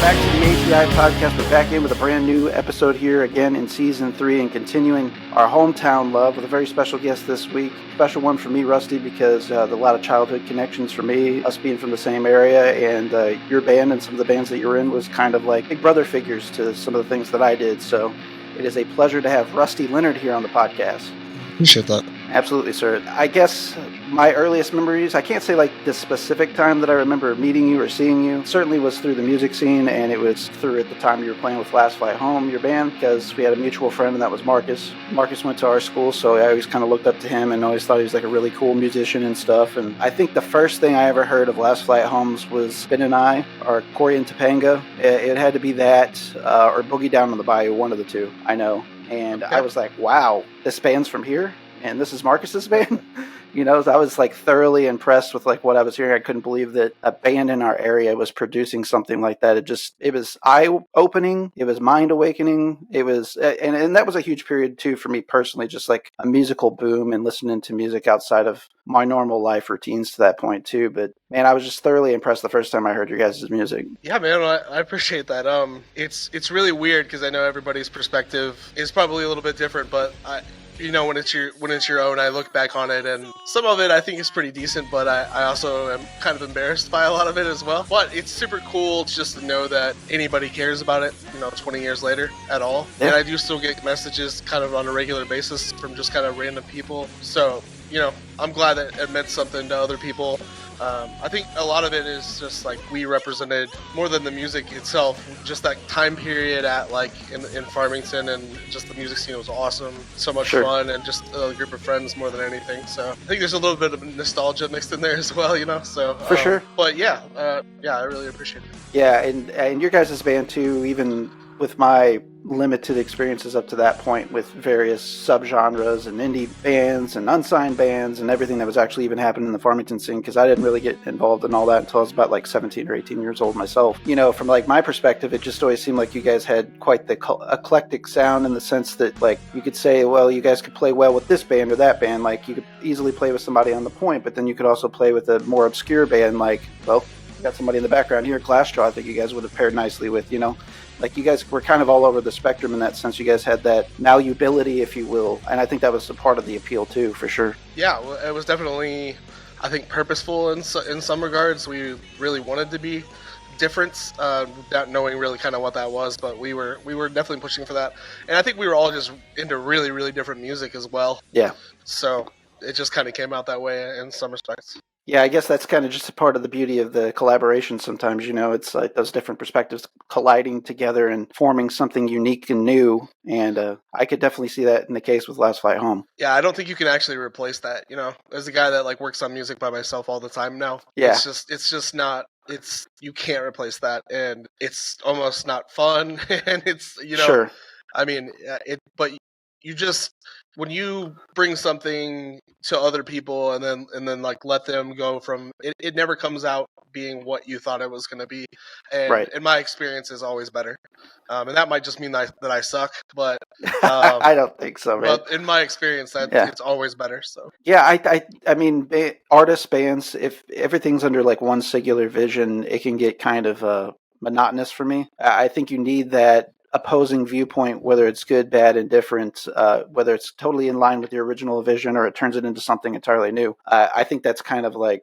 Back to the ATI podcast. We're back in with a brand new episode here again in season 3 and continuing our hometown love with a very special guest this week. Special one for me, Rusty, because a lot of childhood connections for me, us being from the same area, and your band and some of the bands that you're in was kind of like big brother figures to some of the things that I did. So it is a pleasure to have Rusty Leonard here on the podcast. Appreciate that. Absolutely, sir. I guess my earliest memories, I can't say like the specific time that I remember meeting you or seeing you, certainly was through the music scene, and it was through at the time you were playing with Last Flight Home, your band, because we had a mutual friend, and that was Marcus. Marcus went to our school, so I always kind of looked up to him and always thought he was like a really cool musician and stuff. And I think the first thing I ever heard of Last Flight Home's was Spin and I, or Corey and Topanga. It had to be that, or Boogie Down on the Bayou, one of the two, I know. And I was like, wow, this band's from here? And this is Marcus's band? You know, I was like thoroughly impressed with like what I was hearing. I couldn't believe that a band in our area was producing something like that. It was eye-opening. It was mind-awakening. It was, and that was a huge period too for me personally, just like a musical boom and listening to music outside of my normal life routines to that point too. But man, I was just thoroughly impressed the first time I heard your guys' music. Yeah, man, I appreciate that. It's really weird because I know everybody's perspective is probably a little bit different, but you know, when it's your own, I look back on it, and some of it I think is pretty decent, but I also am kind of embarrassed by a lot of it as well. But it's super cool just to know that anybody cares about it, 20 years later at all. Yeah. And I do still get messages kind of on a regular basis from just kind of random people. So, I'm glad that it meant something to other people. I think a lot of it is just like we represented more than the music itself, just that time period at like in Farmington, and just the music scene was awesome, so much fun, and just a group of friends more than anything. So I think there's a little bit of nostalgia mixed in there as well, So for sure. But yeah, I really appreciate it. Yeah, and your guys' band too, even with my limited experiences up to that point with various subgenres and indie bands and unsigned bands and everything that was actually even happening in the Farmington scene, because I didn't really get involved in all that until I was about like 17 or 18 years old myself. From like my perspective, it just always seemed like you guys had quite the eclectic sound, in the sense that like you could say, well, you guys could play well with this band or that band, like you could easily play with somebody on the point, but then you could also play with a more obscure band, like, well, you got somebody in the background here, Glassjaw, I think you guys would have paired nicely with, Like you guys were kind of all over the spectrum in that sense. You guys had that malleability, if you will, and I think that was a part of the appeal too, for sure. Yeah, well, it was definitely, I think, purposeful in some regards. We really wanted to be different, without knowing really kind of what that was, but we were definitely pushing for that. And I think we were all just into really, really different music as well. Yeah. So it just kind of came out that way in some respects. Yeah, I guess that's kind of just a part of the beauty of the collaboration sometimes, it's like those different perspectives colliding together and forming something unique and new, and I could definitely see that in the case with Last Flight Home. Yeah, I don't think you can actually replace that, as a guy that like works on music by myself all the time now. Yeah. It's just not, you can't replace that, and it's almost not fun, and it's, Sure. I mean, but you just, when you bring something to other people and then like let them go from it never comes out being what you thought it was going to be, and right. In my experience is always better, and that might just mean that I suck, but I don't think so, man. But in my experience, it's always better. So yeah, I mean, artists, bands, if everything's under like one singular vision, it can get kind of monotonous for me. I think you need that opposing viewpoint, whether it's good, bad, indifferent, whether it's totally in line with your original vision or it turns it into something entirely new. I think that's kind of like,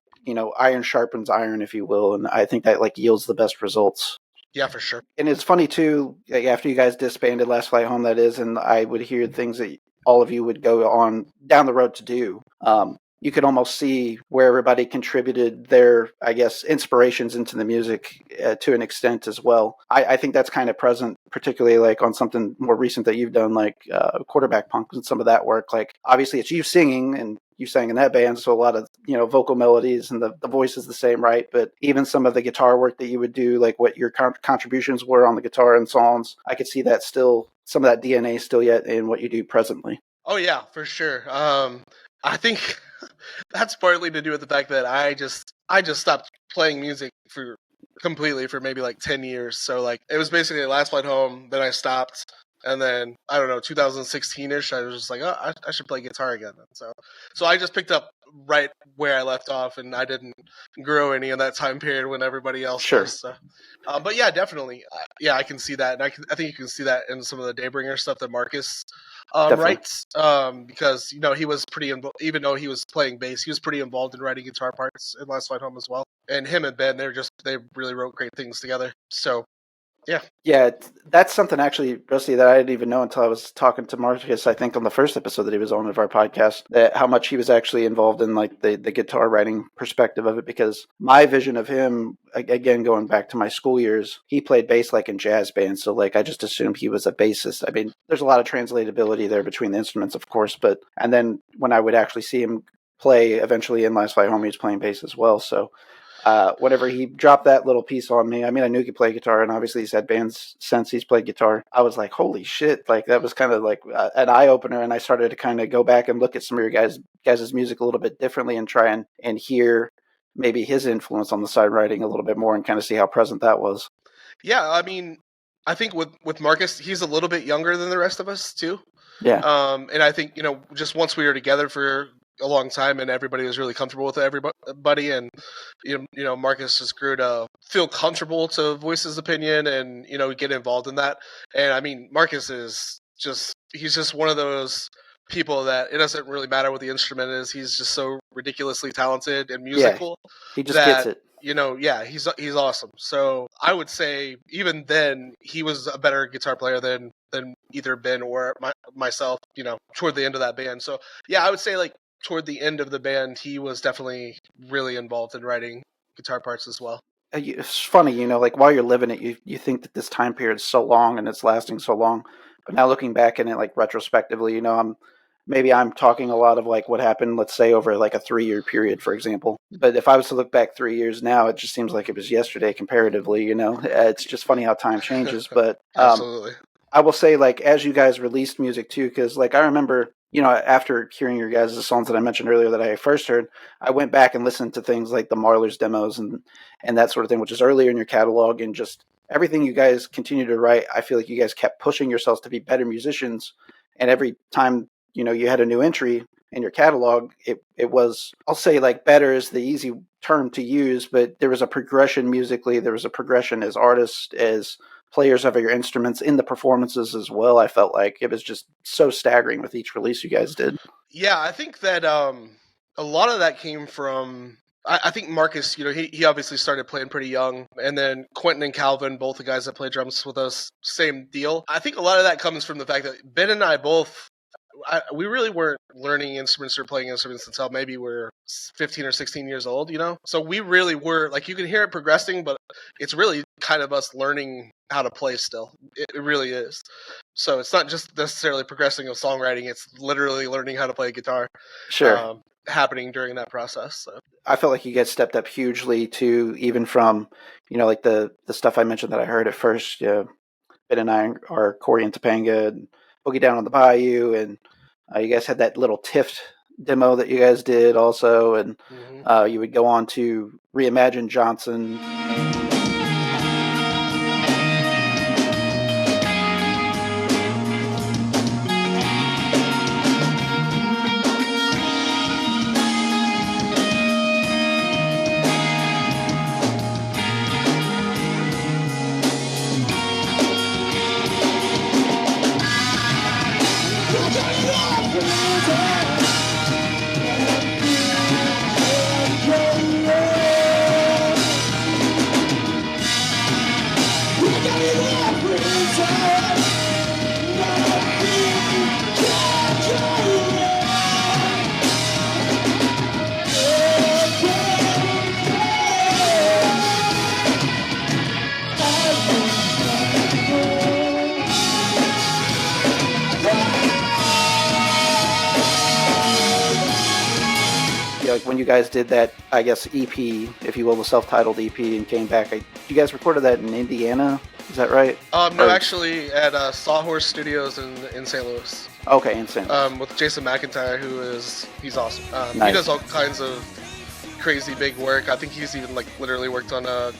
iron sharpens iron, if you will, and I think that like yields the best results. Yeah, for sure. And it's funny too, after you guys disbanded Last Flight Home, that is, and I would hear things that all of you would go on down the road to do. you could almost see where everybody contributed their, I guess, inspirations into the music to an extent as well. I think that's kind of present, particularly like on something more recent that you've done, like Quarterback Punk and some of that work. Like, obviously it's you singing, and you sang in that band, so a lot of, vocal melodies, and the voice is the same, right? But even some of the guitar work that you would do, like what your contributions were on the guitar and songs, I could see that still, some of that DNA still yet in what you do presently. Oh yeah, for sure. I think that's partly to do with the fact that I just stopped playing music completely for maybe like 10 years. So like it was basically Last Flight Home, then I stopped, and then I don't know, 2016ish, I was just like, oh, I should play guitar again. So I just picked up right where I left off, and I didn't grow any in that time period when everybody else does. So. But yeah, definitely, I can see that, and I think you can see that in some of the Daybringer stuff that Marcus writes, because he was pretty even though he was playing bass, he was pretty involved in writing guitar parts in Last Flight Home as well. And him and Ben, they really wrote great things together. So yeah, that's something actually, Rusty, that I didn't even know until I was talking to Marcus, I think on the first episode that he was on of our podcast, that how much he was actually involved in like the guitar writing perspective of it. Because my vision of him, again, going back to my school years, he played bass like in jazz bands, so like I just assumed he was a bassist. I mean, there's a lot of translatability there between the instruments, of course, and then when I would actually see him play eventually in Last Flight Home, he was playing bass as well. So whenever he dropped that little piece on me, I mean, I knew he could play guitar, and obviously he's had bands since he's played guitar. I was like, holy shit. Like, that was kind of like an eye-opener, and I started to kind of go back and look at some of your guys' music a little bit differently and try and hear maybe his influence on the side writing a little bit more and kind of see how present that was. Yeah, I mean, I think with Marcus, he's a little bit younger than the rest of us, too. Yeah. And I think, just once we were together for a long time and everybody was really comfortable with everybody, and Marcus just grew to feel comfortable to voice his opinion and get involved in that. And I mean, Marcus is he's just one of those people that it doesn't really matter what the instrument is, he's just so ridiculously talented and musical. Yeah, he just gets it. He's awesome. So I would say even then he was a better guitar player than either Ben or myself, toward the end of that band. So yeah, I would say like toward the end of the band, he was definitely really involved in writing guitar parts as well. It's funny, like while you're living it, you think that this time period is so long and it's lasting so long. But now looking back in it, like retrospectively, I'm talking a lot of like what happened, let's say over like a 3-year period, for example. But if I was to look back 3 years now, it just seems like it was yesterday comparatively, It's just funny how time changes. But Absolutely. I will say, like, as you guys released music too, because like I remember, after hearing your guys' songs that I mentioned earlier that I first heard, I went back and listened to things like the Marlar's demos and that sort of thing, which is earlier in your catalog, and just everything you guys continue to write. I feel like you guys kept pushing yourselves to be better musicians, and every time you had a new entry in your catalog, it was, I'll say, like, better is the easy term to use, but there was a progression musically, there was a progression as artists, as players of your instruments in the performances as well. I felt like it was just so staggering with each release you guys did. Yeah, I think that a lot of that came from, I think Marcus, he obviously started playing pretty young, and then Quentin and Calvin, both the guys that play drums with us, same deal. I think a lot of that comes from the fact that Ben and I both, we really weren't learning instruments or playing instruments until maybe we're 15 or 16 years old, So we really were, like, you can hear it progressing, but it's really kind of us learning how to play still. It really is. So it's not just necessarily progressing of songwriting, it's literally learning how to play guitar. Sure. Happening during that process. So. I felt like you guys stepped up hugely too, even from, like the stuff I mentioned that I heard at first. Ben and I are Corey and Topanga and Boogie Down on the Bayou, and you guys had that little Tift demo that you guys did also, and you would go on to Reimagine Johnson. like when you guys did that, I guess, EP, if you will, the self-titled EP and came back, you guys recorded that in Indiana? Is that right? No, actually at Sawhorse Studios in St. Louis. Okay, in St. Louis. With Jason McIntyre, he's awesome. Nice. He does all kinds of crazy big work. I think he's even like literally worked on a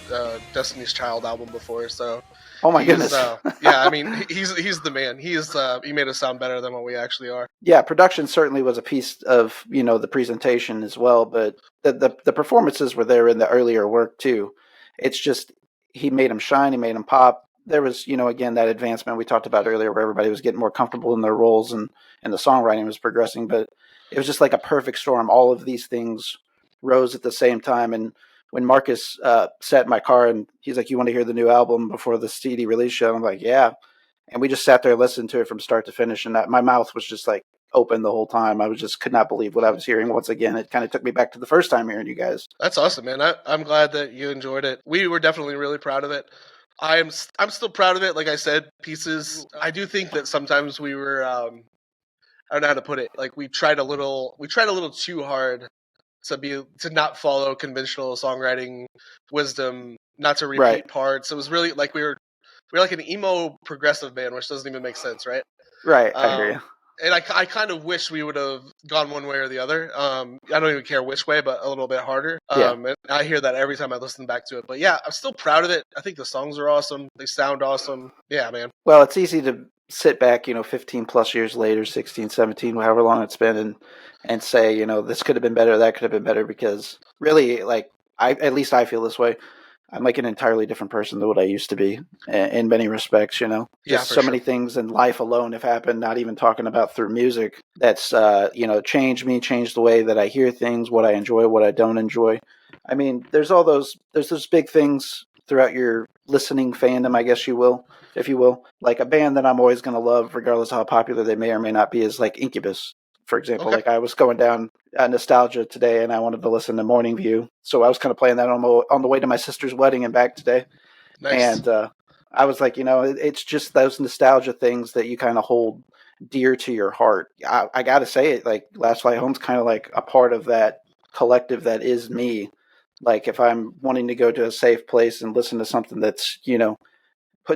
Destiny's Child album before. So, oh my goodness, yeah, I mean he's the man. He made us sound better than what we actually are. Yeah, production certainly was a piece of the presentation as well, but the performances were there in the earlier work too. It's just he made them shine, he made them pop. There was again that advancement we talked about earlier, where everybody was getting more comfortable in their roles and the songwriting was progressing, but it was just like a perfect storm. All of these things rose at the same time. And when Marcus sat in my car and he's like, "You want to hear the new album before the CD release show?" I'm like, "Yeah." And we just sat there and listened to it from start to finish. And my mouth was just like open the whole time. I could not believe what I was hearing. Once again, it kind of took me back to the first time hearing you guys. That's awesome, man. I'm glad that you enjoyed it. We were definitely really proud of it. I'm still proud of it. Like I said, pieces. I do think that sometimes we were, I don't know how to put it. Like we tried a little too hard to not follow conventional songwriting wisdom, not to repeat parts. It was really like we were like an emo progressive band, which doesn't even make sense, right? Right, I hear you. And I kind of wish we would have gone one way or the other. I don't even care which way, but a little bit harder. And I hear that every time I listen back to it. But yeah, I'm still proud of it. I think the songs are awesome. They sound awesome. Yeah, man. Well, it's easy to sit back, 15 plus years later, 16, 17, however long it's been, and say, this could have been better, that could have been better, because really, like, at least I feel this way. I'm like an entirely different person than what I used to be in many respects, Just so many things in life alone have happened, not even talking about through music, that's, changed me, changed the way that I hear things, what I enjoy, what I don't enjoy. I mean, there's those big things throughout your listening fandom, I guess if you will. Like a band that I'm always going to love, regardless of how popular they may or may not be, is like Incubus. For example, like I was going down nostalgia today and I wanted to listen to Morning View. So I was kind of playing that on the way to my sister's wedding and back today. Nice. And I was like, it's just those nostalgia things that you kind of hold dear to your heart. I got to say it, like Last Flight Home's kind of like a part of that collective that is me. Like if I'm wanting to go to a safe place and listen to something that's,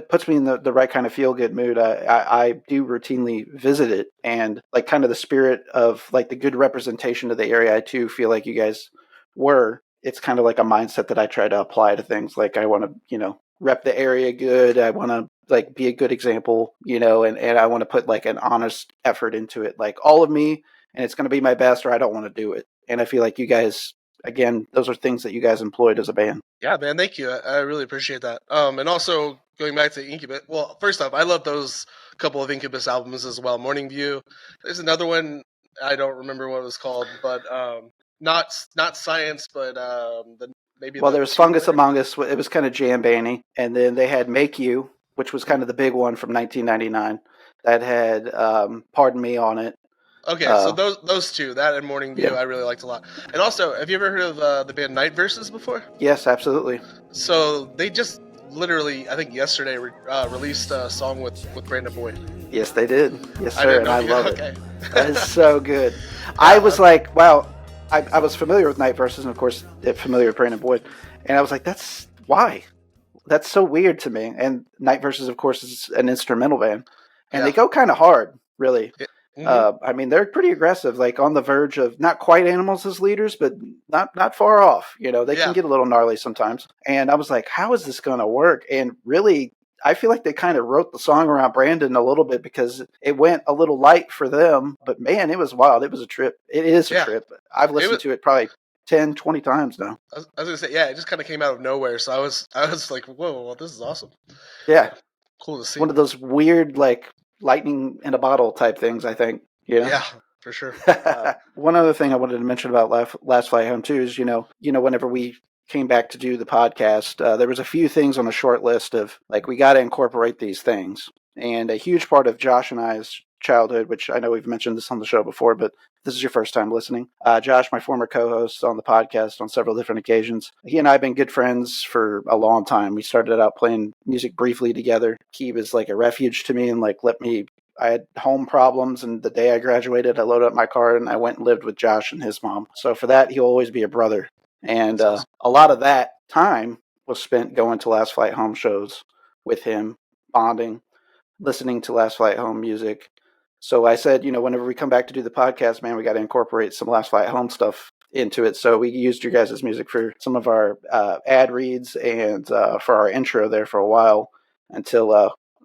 puts me in the right kind of feel good mood, I do routinely visit it, and like kind of the spirit of like the good representation of the area, I too feel like you guys were. It's kind of like a mindset that I try to apply to things. Like I want to, rep the area good. I want to like be a good example, and I want to put like an honest effort into it, like all of me, and it's going to be my best, or I don't want to do it. And I feel like you guys, again, those are things that you guys employed as a band. Yeah, man, thank you. I really appreciate that. And also going back to Incubus, well, first off, I love those couple of Incubus albums as well. Morning View. There's another one, I don't remember what it was called, but not Science, but there was Fungus Among Us. It was kind of jam bandy, and then they had Make You, which was kind of the big one from 1999. That had Pardon Me on it. Okay, so those two, that and Morning View, I really liked a lot. And also, have you ever heard of the band Night Verses before? Yes, absolutely. So they just literally, I think yesterday, released a song with Brandon Boyd. Yes, they did. Yes, sir, and I love it. Okay. That is so good. I was like, wow, I was familiar with Night Verses, and of course, familiar with Brandon Boyd, and I was like, why? That's so weird to me. And Night Verses, of course, is an instrumental band, and they go kind of hard, really. Mm-hmm. I mean, they're pretty aggressive, like on the verge of not quite Animals as leaders, but not far off. They can get a little gnarly sometimes. And I was like, how is this going to work? And really, I feel like they kind of wrote the song around Brandon a little bit because it went a little light for them. But man, it was wild. It was a trip. It is a trip. I've listened to it probably 10, 20 times now. I was going to say, yeah, it just kind of came out of nowhere. So I was like, whoa, well, this is awesome. Yeah. Cool to see. One of those weird, like, lightning in a bottle type things, I think. Yeah, for sure. One other thing I wanted to mention about Last Flight Home too is, whenever we came back to do the podcast, there was a few things on a short list of like, we got to incorporate these things. And a huge part of Josh and I's childhood, which I know we've mentioned this on the show before, but this is your first time listening. Josh, my former co-host on the podcast on several different occasions, he and I have been good friends for a long time. We started out playing music briefly together. Keeb is like a refuge to me and like let me I had home problems, and the day I graduated, I loaded up my car and I went and lived with Josh and his mom. So for that, he'll always be a brother. And Awesome. a lot of that time was spent going to Last Flight Home shows with him, bonding, listening to Last Flight Home music. So I said, whenever we come back to do the podcast, man, we got to incorporate some Last Flight Home stuff into it. So we used your guys' music for some of our ad reads and for our intro there for a while until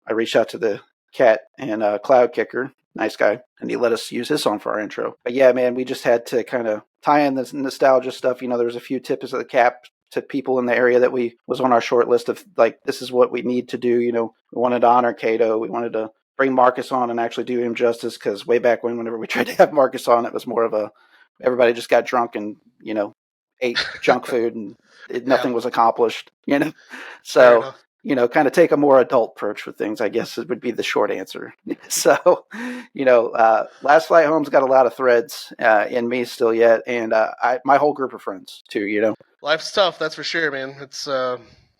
I reached out to the cat and Cloud Kicker, nice guy, and he let us use his song for our intro. But yeah, man, we just had to kind of tie in this nostalgia stuff. There was a few tips of the cap to people in the area that was on our short list of like, this is what we need to do. We wanted to honor Cato. We wanted to bring Marcus on and actually do him justice, because way back whenever we tried to have Marcus on, it was more of everybody just got drunk and ate junk food and nothing was accomplished. So kind of take a more adult approach with things, I guess it would be the short answer. So Last Flight Home's got a lot of threads in me still yet, and my whole group of friends too. Life's tough, that's for sure, man. It's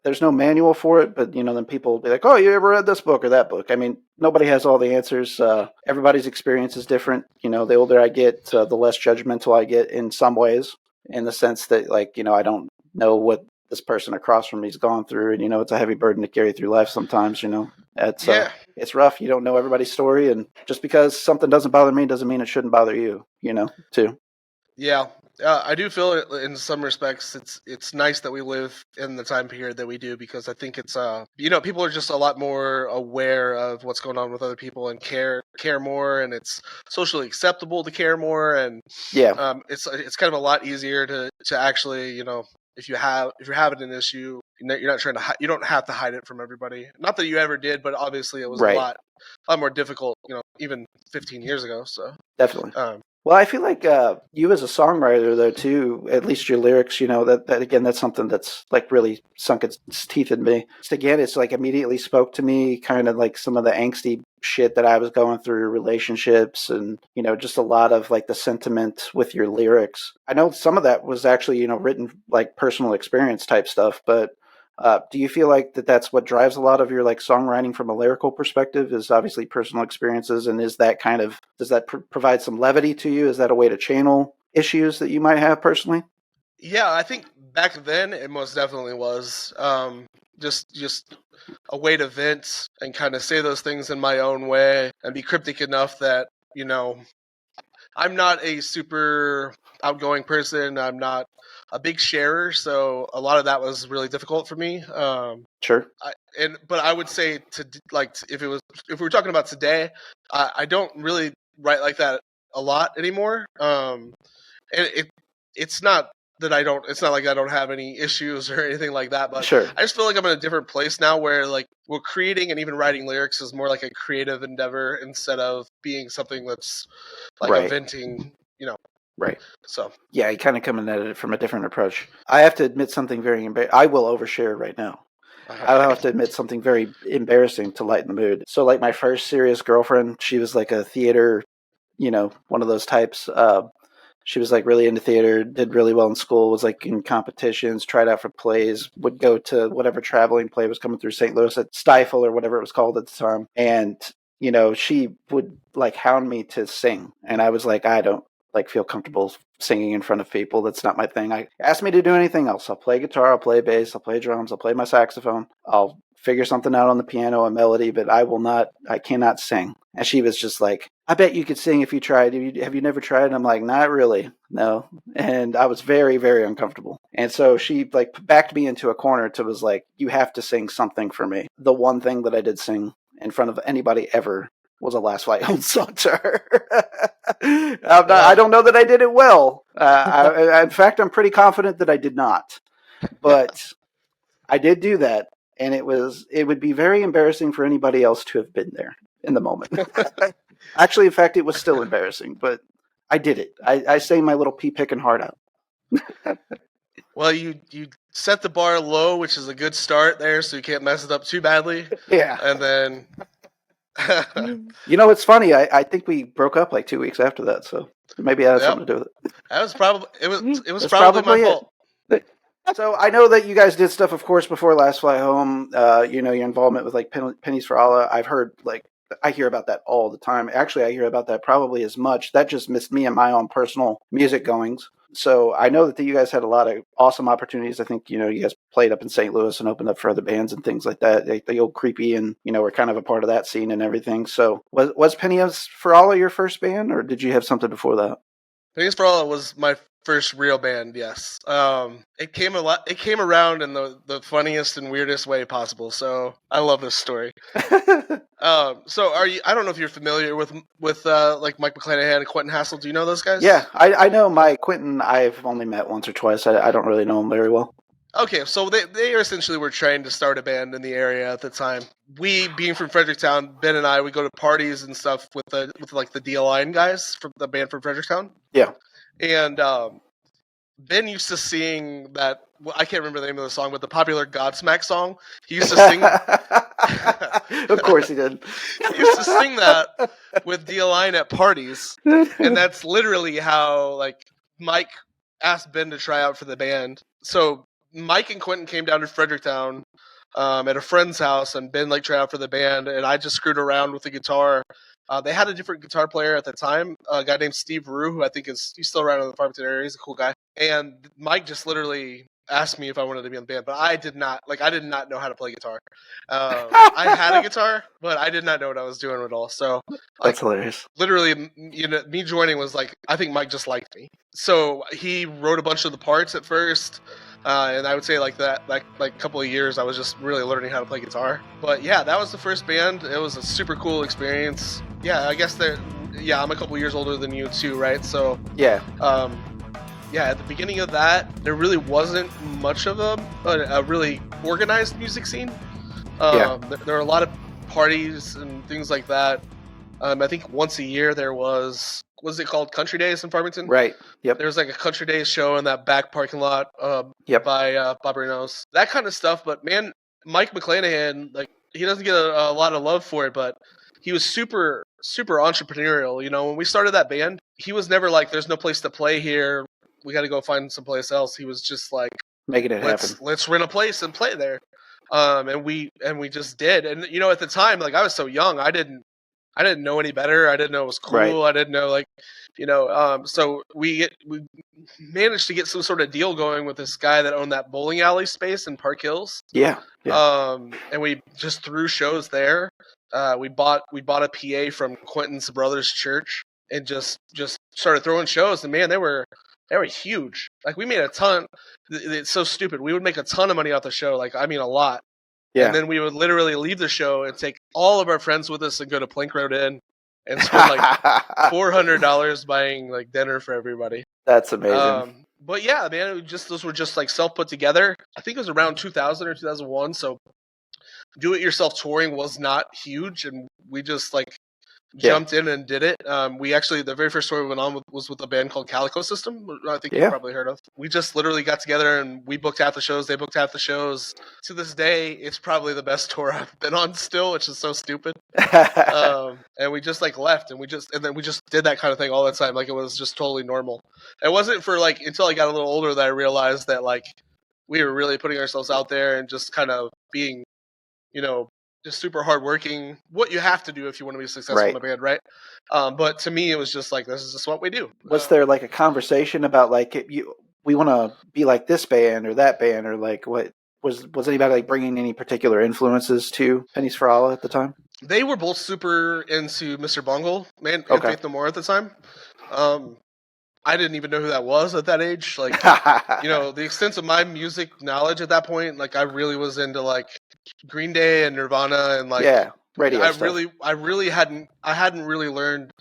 there's no manual for it, but then people will be like, oh, you ever read this book or that book? I mean, nobody has all the answers. Everybody's experience is different. The older I get, the less judgmental I get in some ways, in the sense that I don't know what this person across from me's gone through, and it's a heavy burden to carry through life sometimes. It's rough. You don't know everybody's story, and just because something doesn't bother me doesn't mean it shouldn't bother you. Too. Yeah. I do feel it in some respects. It's nice that we live in the time period that we do, because I think it's people are just a lot more aware of what's going on with other people and care more, and it's socially acceptable to care more, and it's kind of a lot easier to actually if you're having an issue, you're not trying to you don't have to hide it from everybody. Not that you ever did, but obviously it was a lot more difficult, even 15 years ago. So definitely. Well, I feel like you as a songwriter, though, too, at least your lyrics, that again, that's something that's like really sunk its teeth in me. Just again, it's like immediately spoke to me, kind of like some of the angsty shit that I was going through, relationships, and, just a lot of like the sentiment with your lyrics. I know some of that was actually, written like personal experience type stuff, but do you feel like that's what drives a lot of your like songwriting from a lyrical perspective, is obviously personal experiences? And is that does that provide some levity to you? Is that a way to channel issues that you might have personally? Yeah, I think back then it most definitely was just a way to vent and kind of say those things in my own way and be cryptic enough that, I'm not a super outgoing person. I'm not a big sharer, so a lot of that was really difficult for me. Sure. But I would say if we were talking about today, I don't really write like that a lot anymore. And it's not that it's not like I don't have any issues or anything like that, but sure. I just feel like I'm in a different place now where like we're creating and even writing lyrics is more like a creative endeavor instead of being something that's like a venting, Right. So yeah, you kind of coming at it from a different approach. I have to admit something very embarrassing. I will overshare right now. I'll have to admit something very embarrassing to lighten the mood. So like my first serious girlfriend, she was like a theater, one of those types. She was like really into theater, did really well in school, was like in competitions, tried out for plays, would go to whatever traveling play was coming through St. Louis at Stifle or whatever it was called at the time. And, she would like hound me to sing. And I was like, I don't like feel comfortable singing in front of people. That's not my thing. Ask me to do anything else. I'll play guitar, I'll play bass, I'll play drums, I'll play my saxophone. I'll figure something out on the piano, a melody, but I cannot sing. And she was just like, I bet you could sing if you tried. Have you never tried? And I'm like, not really. No. And I was very, very uncomfortable. And so she like backed me into a corner to was like, you have to sing something for me. The one thing that I did sing in front of anybody ever was a Last Flight Home song to her. I don't know that I did it well. In fact, I'm pretty confident that I did not. But I did do that. And it would be very embarrassing for anybody else to have been there in the moment. Actually, in fact, it was still embarrassing, but I did it. I sang my little pea picking heart out. Well, you set the bar low, which is a good start there, so you can't mess it up too badly. Yeah. And then... it's funny. I think we broke up like 2 weeks after that, so maybe it had something to do with it. That was probably it was probably my fault. So I know that you guys did stuff, of course, before Last Flight Home. Your involvement with like Pennies for Allah. I've heard like I hear about that all the time. Actually, I hear about that probably as much. That just missed me and my own personal music goings. So I know that you guys had a lot of awesome opportunities. I think, you guys played up in St. Louis and opened up for other bands and things like that. The old Creepy and, we're kind of a part of that scene and everything. So was Pennies for All your first band, or did you have something before that? Pennies for All was my first real band, yes. It came around in the funniest and weirdest way possible. So I love this story. So I don't know if you're familiar with like Mike McClanahan and Quentin Hassel. Do you know those guys? Yeah, I know Mike. Quentin I've only met once or twice. I don't really know him very well. Okay, so they essentially were trying to start a band in the area at the time. We, being from Fredericktown, Ben and I would go to parties and stuff with like the D-Line guys from the band from Fredericktown. Yeah. And Ben used to sing that, I can't remember the name of the song, but the popular Godsmack song. He used to sing. Of course he did. He used to sing that with D-Line at parties, and that's literally how like Mike asked Ben to try out for the band. So Mike and Quentin came down to Fredericktown at a friend's house, and Ben tried out for the band, and I just screwed around with the guitar. They had a different guitar player at the time, a guy named Steve Rue, who I think he's still around in the Farmington area. He's a cool guy. And Mike just literally asked me if I wanted to be in the band, but I did not know how to play guitar. I had a guitar, but I did not know what I was doing at all. So that's hilarious. Literally, me joining was I think Mike just liked me. So he wrote a bunch of the parts at first. And I would say that couple of years I was just really learning how to play guitar. But yeah, that was the first band. It was a super cool experience. Yeah, I guess I'm a couple of years older than you too, right? So yeah. At the beginning of that, there really wasn't much of a really organized music scene. There were a lot of parties and things like that. I think once a year there was it called Country Days in Farmington? Right. Yep. There was a Country Days show in that back parking lot by bob-a-rino's. That kind of stuff. But man, Mike McClanahan, he doesn't get a lot of love for it, but he was super, super entrepreneurial. When we started that band, he was never there's no place to play here. We got to go find someplace else. He was just making it happen. Let's rent a place and play there. And we just did. And at the time, I was so young, I didn't know any better. I didn't know it was cool. Right. I didn't know so we managed to get some sort of deal going with this guy that owned that bowling alley space in Park Hills. Yeah. And we just threw shows there. We bought a PA from Quentin's brother's church and just started throwing shows. And man, they were huge. We made a ton. It's so stupid. We would make a ton of money off the show. A lot. Yeah. And then we would literally leave the show and take all of our friends with us and go to Plank Road Inn and spend $400 buying dinner for everybody. That's amazing. But yeah, man, those were just self put together. I think it was around 2000 or 2001. So do it yourself touring was not huge, and we just jumped in and did it. We actually, the very first tour we went on was with a band called Calico System. I think you've probably heard of. We just literally got together and we booked half the shows. They booked half the shows. To this day, it's probably the best tour I've been on still, which is so stupid. And we just left and we just did that kind of thing all the time. It was just totally normal. It wasn't for until I got a little older that I realized that we were really putting ourselves out there and just kind of being, just super hardworking, what you have to do if you want to be successful in a band, right? But to me, it was just this is just what we do. Was there a conversation about we want to be like this band or that band, or what was anybody bringing any particular influences to Pennies for All at the time? They were both super into Mr. Bungle, and Faith No More at the time. I didn't even know who that was at that age. The extent of my music knowledge at that point, I really was into Green Day and Nirvana and radio I stuff. I hadn't really learned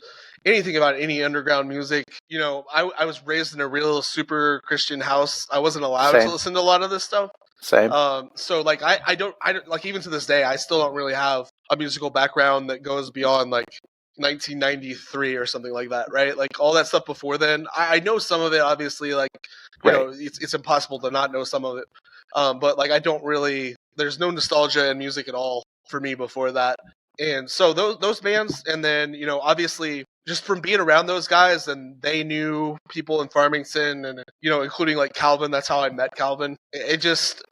anything about any underground music. I was raised in a real super Christian house. I wasn't allowed to listen to a lot of this stuff. Same. So I don't even to this day, I still don't really have a musical background that goes beyond 1993 or something like that, right? All that stuff before then, I know some of it, obviously, it's impossible to not know some of it. But I don't really, there's no nostalgia in music at all for me before that. And so those bands, and then, obviously just from being around those guys, and they knew people in Farmington and, including Calvin, that's how I met Calvin. It just,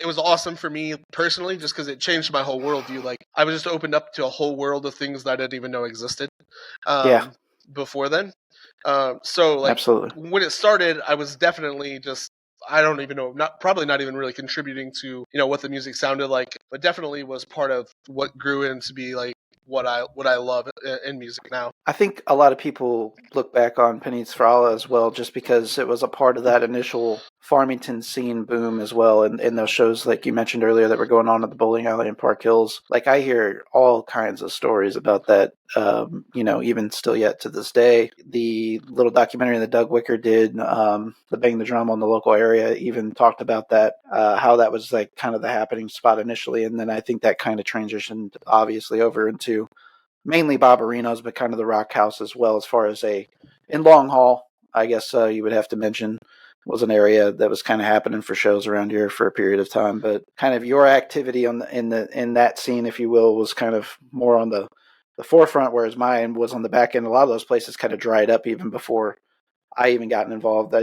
it was awesome for me personally, just because it changed my whole worldview. Like I was just opened up to a whole world of things that I didn't even know existed Yeah, before then. So like absolutely. when it started, I was definitely just I don't even know, probably not even really contributing to what the music sounded like, but definitely was part of what grew into be like what I love in music now. I think a lot of people look back on Pennies as well, just because it was a part of that initial Farmington scene boom as well, and in those shows like you mentioned earlier that were going on at the bowling alley in Park Hills. Like I hear all kinds of stories about that. Even still yet to this day. The little documentary that Doug Wicker did, the Bang the Drum on the local area, even talked about that, how that was like kind of the happening spot initially, and then I think that kind of transitioned obviously over into mainly bob-a-rinos, but kind of the rock house as well. As far as in long haul, I guess you would have to mention was an area that was kind of happening for shows around here for a period of time. But kind of your activity in that scene, if you will, was kind of more on the forefront, whereas mine was on the back end. A lot of those places kind of dried up even before I even gotten involved.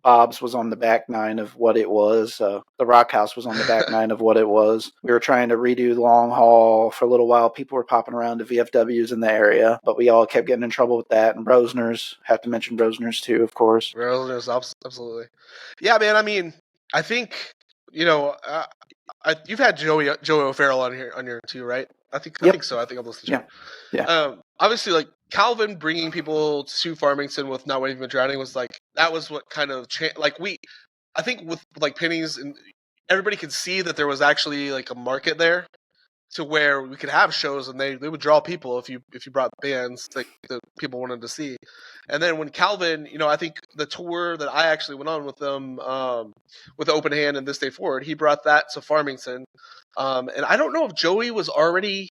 Bob's was on the back nine of what it was. The Rock House was on the back nine of what it was. We were trying to redo Long Haul for a little while. People were popping around to VFWs in the area, but we all kept getting in trouble with that. And Rosner's, have to mention Rosner's too, of course. Rosner's, absolutely. Yeah, man. I mean, I think you've had Joey O'Farrell on here too, right? I think so. I think I've listened to Yeah. Obviously, like Calvin bringing people to Farmington with Not Waiting for Drowning was like that was what kind of I think with like Pennies and everybody could see that there was actually like a market there to where we could have shows and they would draw people if you brought bands that people wanted to see. And then when Calvin, I think the tour that I actually went on with them with Open Hand and This Day Forward, he brought that to Farmington. And I don't know if Joey was already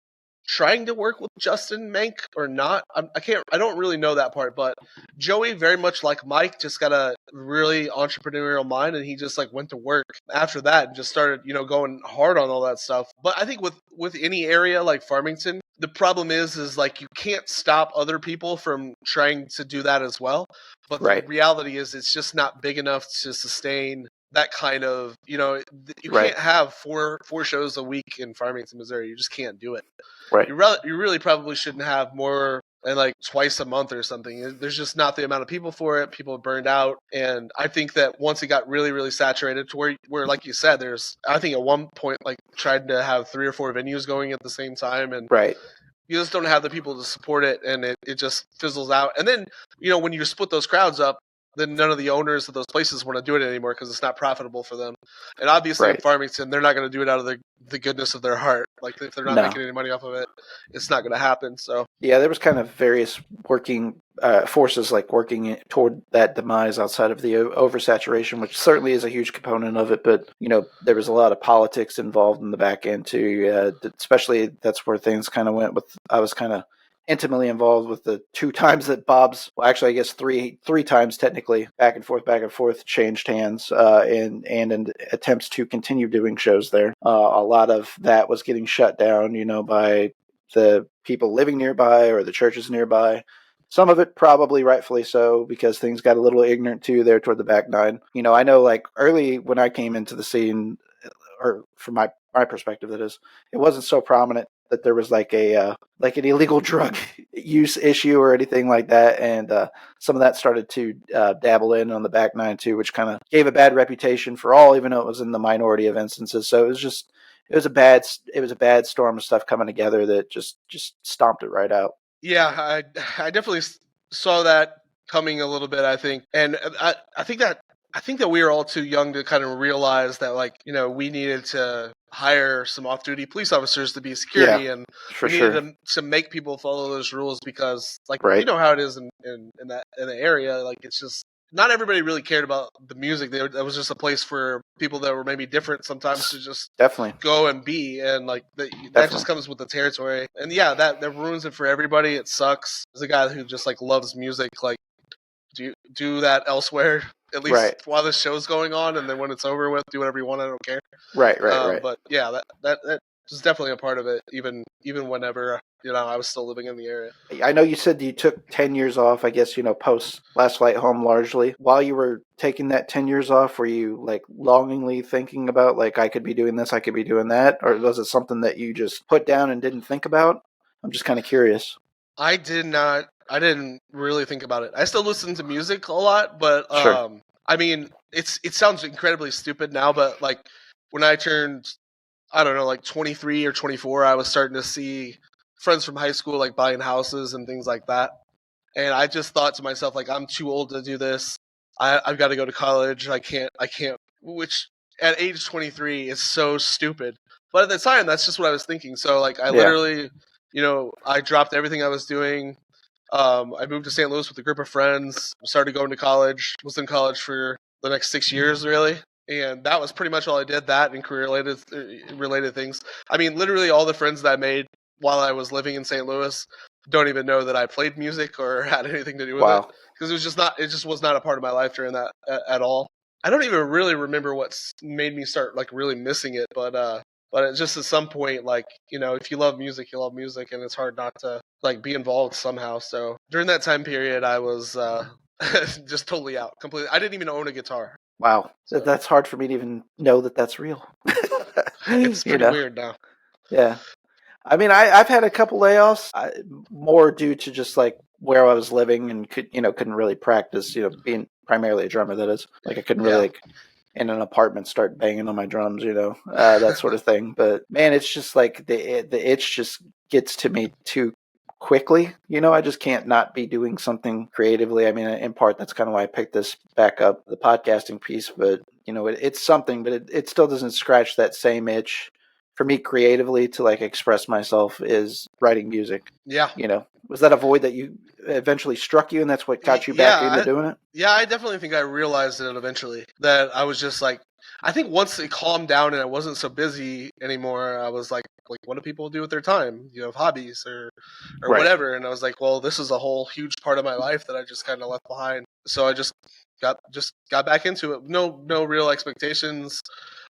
trying to work with Justin Mank or not. I don't really know that part, but Joey, very much like Mike, just got a really entrepreneurial mind and he just like went to work after that and just started, going hard on all that stuff. But I think with any area like Farmington, the problem is like you can't stop other people from trying to do that as well. But the reality is it's just not big enough to sustain that kind of, you can't have four shows a week in Farmington, Missouri. You just can't do it. Right. You really probably shouldn't have more than like twice a month or something. There's just not the amount of people for it. People are burned out. And I think that once it got really, really saturated to where like you said, I think at one point, like tried to have 3 or 4 venues going at the same time. And you just don't have the people to support it. And it just fizzles out. And then, when you split those crowds up, then none of the owners of those places want to do it anymore because it's not profitable for them. And obviously in Farmington, they're not going to do it out of the goodness of their heart. Like if they're not making any money off of it, it's not going to happen. So yeah, there was kind of various working forces like working toward that demise outside of the oversaturation, which certainly is a huge component of it. But there was a lot of politics involved in the back end too. Especially that's where things kind of went with. I was kind of intimately involved with the 2 times that Bob's, well, actually, I guess three times technically, back and forth, changed hands, and in attempts to continue doing shows there. A lot of that was getting shut down, by the people living nearby or the churches nearby. Some of it probably rightfully so, because things got a little ignorant too there toward the back nine. I know like early when I came into the scene, or from my perspective, that is, it wasn't so prominent that there was like an illegal drug use issue or anything like that, and some of that started to dabble in on the back nine too, which kind of gave a bad reputation for all, even though it was in the minority of instances. So it was a bad storm of stuff coming together that just stomped it right out. Yeah, I definitely saw that coming a little bit, I think, and I think that we were all too young to kind of realize that, like, we needed to hire some off-duty police officers to be security, and we needed to make people follow those rules because, like, you know how it is in the area. Like, it's just not everybody really cared about the music. That was just a place for people that were maybe different sometimes to just go and be, and like that just comes with the territory. And yeah, that ruins it for everybody. It sucks. As a guy who just like loves music, like do that elsewhere. At least while the show's going on, and then when it's over with, do whatever you want. I don't care. Right. But yeah, that was definitely a part of it, even whenever I was still living in the area. I know you said you took 10 years off, I guess, post last flight home largely. While you were taking that 10 years off, were you like longingly thinking about like, I could be doing this, I could be doing that? Or was it something that you just put down and didn't think about? I'm just kind of curious. I didn't really think about it. I still listen to music a lot, but Sure. I mean, it sounds incredibly stupid now, but like when I turned, I don't know, like 23 or 24, I was starting to see friends from high school like buying houses and things like that. And I just thought to myself, like, I'm too old to do this. I've got to go to college. I can't, which at age 23 is so stupid. But at the time, that's just what I was thinking. So like, I literally, I dropped everything I was doing. I moved to St. Louis with a group of friends, started going to college, was in college for the next 6 years, really. And that was pretty much all I did, that and career-related things. I mean, literally all the friends that I made while I was living in St. Louis don't even know that I played music or had anything to do with it. Because it just was not a part of my life during that at all. I don't even really remember what made me start like really missing it, but it just at some point, like, if you love music, you love music, and it's hard not to like be involved somehow. So during that time period, I was just totally out completely. I didn't even own a guitar. Wow. So that's hard for me to even know that that's real. It's pretty weird now. Yeah. I mean, I've had a couple layoffs, more due to just like where I was living and couldn't really practice, being primarily a drummer, that is. Like I couldn't really like in an apartment start banging on my drums, that sort of thing. But man, it's just like the itch just gets to me too quickly. I just can't not be doing something creatively. I mean, in part, that's kind of why I picked this back up, the podcasting piece. But, it's something, but it still doesn't scratch that same itch. For me, creatively, to like express myself is writing music. Yeah. Was that a void that you eventually struck you and that's what got you back into doing it? Yeah, I definitely think I realized it eventually. That I was just like, I think once it calmed down and I wasn't so busy anymore, I was like, what do people do with their time? Hobbies or whatever. And I was like, well, this is a whole huge part of my life that I just kind of left behind. So I just got back into it. No real expectations.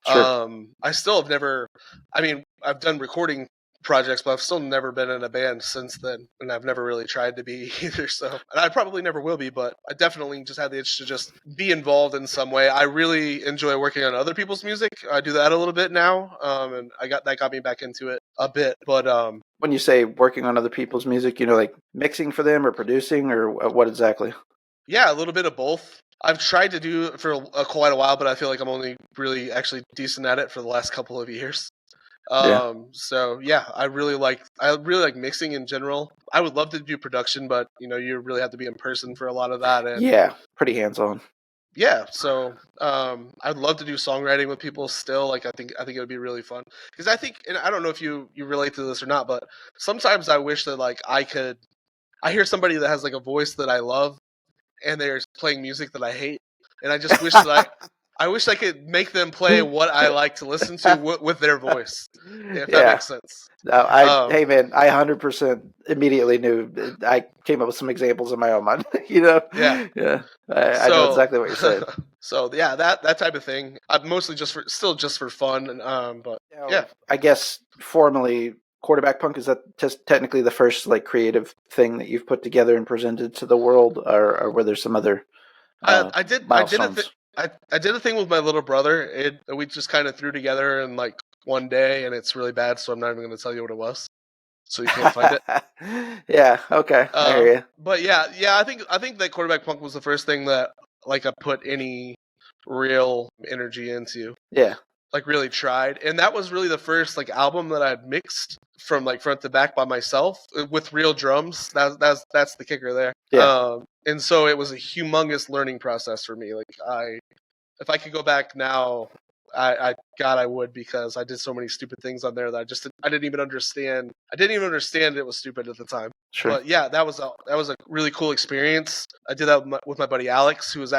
Sure. I still have never. I mean, I've done recording projects, but I've still never been in a band since then, and I've never really tried to be either. So, and I probably never will be, but I definitely just had the itch to just be involved in some way. I really enjoy working on other people's music. I do that a little bit now, and that got me back into it a bit. But when you say working on other people's music, like mixing for them or producing or what exactly? Yeah, a little bit of both. I've tried to do it for quite a while, but I feel like I'm only really actually decent at it for the last couple of years. So yeah, I really like mixing in general. I would love to do production, but you really have to be in person for a lot of that. And pretty hands-on. Yeah, so I'd love to do songwriting with people still. Like I think it would be really fun because I think, and I don't know if you relate to this or not, but sometimes I wish that like I hear somebody that has like a voice that I love and they're playing music that I hate, and I just wish that I wish I could make them play what I like to listen to with their voice, if that makes sense. No, hey man, I 100% immediately knew. I came up with some examples in my own mind. Yeah. I know exactly what you're saying. So yeah, that type of thing. Mostly just for fun. But yeah, I guess formally, Quarterback Punk, is that technically the first like creative thing that you've put together and presented to the world, or were there some other? I did a thing with my little brother. We just kind of threw together in like one day, and it's really bad, so I'm not even going to tell you what it was, so you can't find it. Yeah. Okay. I hear you. But yeah. I think that Quarterback Punk was the first thing that like I put any real energy into. Yeah. Like really tried, and that was really the first like album that I had mixed from like front to back by myself with real drums. That's the kicker there. Yeah. And so it was a humongous learning process for me. Like if I could go back now, I would, because I did so many stupid things on there that I didn't even understand. I didn't even understand it was stupid at the time. Sure. But yeah, that was a really cool experience. I did that with my buddy Alex, who is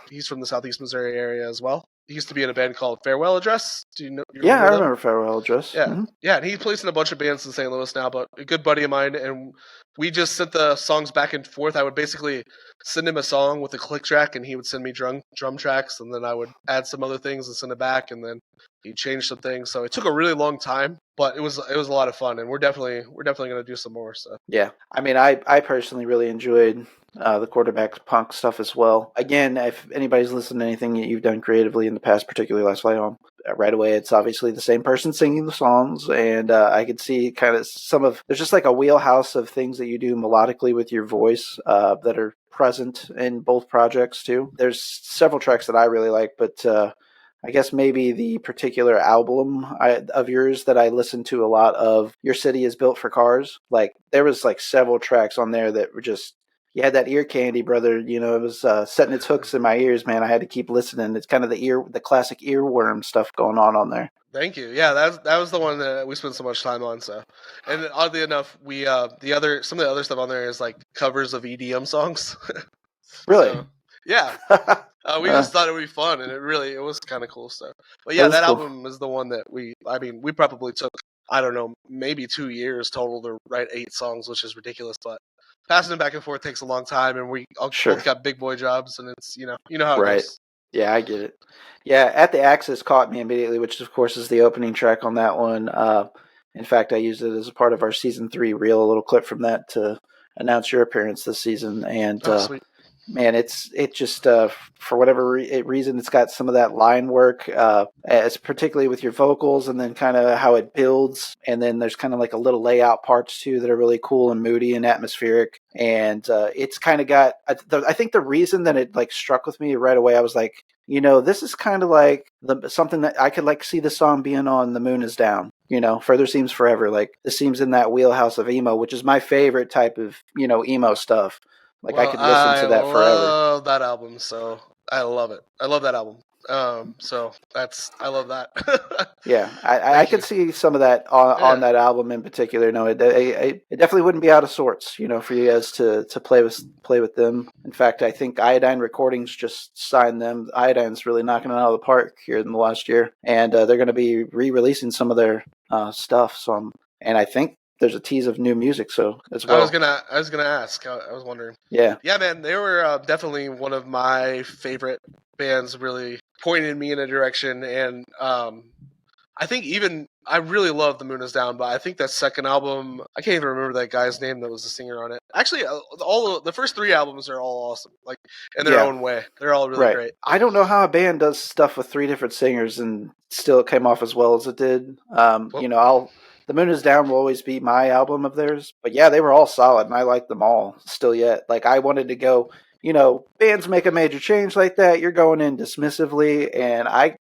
he's from the Southeast Missouri area as well. he used to be in a band called Farewell Address. Do you Yeah, I remember them? remember Farewell Address. Yeah, Mm-hmm. yeah, and he plays in a bunch of bands in St. Louis now. But a good buddy of mine, and we just sent the songs back and forth. I would basically send him a song with a click track, and he would send me drum tracks, and then I would add some other things and send it back, and then he'd change some things. So it took a really long time, but it was a lot of fun, and we're definitely gonna do some more. So Yeah, I mean, I personally really enjoyed the quarterback punk stuff as well. Again, if anybody's listened to anything that you've done creatively in the past, particularly Last Flight Home, right away it's obviously the same person singing the songs, and I could see kind of there's just like a wheelhouse of things that you do melodically with your voice that are present in both projects too. There's several tracks that I really like, but I guess maybe the particular album of yours that I listened to a lot of, Your City is Built for Cars. Like, there was like several tracks on there that were just, you had that ear candy, brother. You know, it was setting its hooks in my ears, man. I had to keep listening. It's kind of the classic earworm stuff going on there. thank you. Yeah, that was the one that we spent so much time on. So, and oddly enough, we some of the other stuff on there is like covers of EDM songs. Really? So, yeah. We just thought it would be fun, and it was kind of cool stuff. But yeah, that cool. album is the one that we probably took, I don't know, maybe 2 years total to write 8 songs, which is ridiculous. But passing them back and forth takes a long time, and we all both got big boy jobs, and it's you know how it goes. Yeah, I get it. Yeah, At the Axis caught me immediately, which of course is the opening track on that one. In fact, I used it as a part of our season 3 reel, a little clip from that to announce your appearance this season, and. Sweet. Man, it just for whatever reason, it's got some of that line work, as particularly with your vocals, and then kind of how it builds, and then there's kind of like a little layout parts too that are really cool and moody and atmospheric, and it's kind of got. I think the reason that it like struck with me right away, I was like, you know, this is kind of like something that I could like see the song being on The Moon Is Down. You know, Further Seems Forever. Like, this seems in that wheelhouse of emo, which is my favorite type of emo stuff. Like, I could listen to that forever. I love that album, so I love it. I love that album. So I love that. Yeah, I could see some of that on that album in particular. No, it definitely wouldn't be out of sorts, for you guys to play with them. In fact, I think Iodine Recordings just signed them. Iodine's really knocking it out of the park here in the last year, and they're going to be re-releasing some of their stuff. And I think there's a tease of new music, as well. I was gonna ask. I was wondering. Yeah, man, they were definitely one of my favorite bands. Really pointed me in a direction, and I think I really love The Moon Is Down, but I think that second album, I can't even remember that guy's name that was the singer on it. Actually, all the first 3 albums are all awesome, like in their own way. They're all really great. I don't know how a band does stuff with 3 different singers and still it came off as well as it did. The Moon Is Down will always be my album of theirs. But yeah, they were all solid, and I like them all still yet. Like, I wanted to go, bands make a major change like that, you're going in dismissively, and I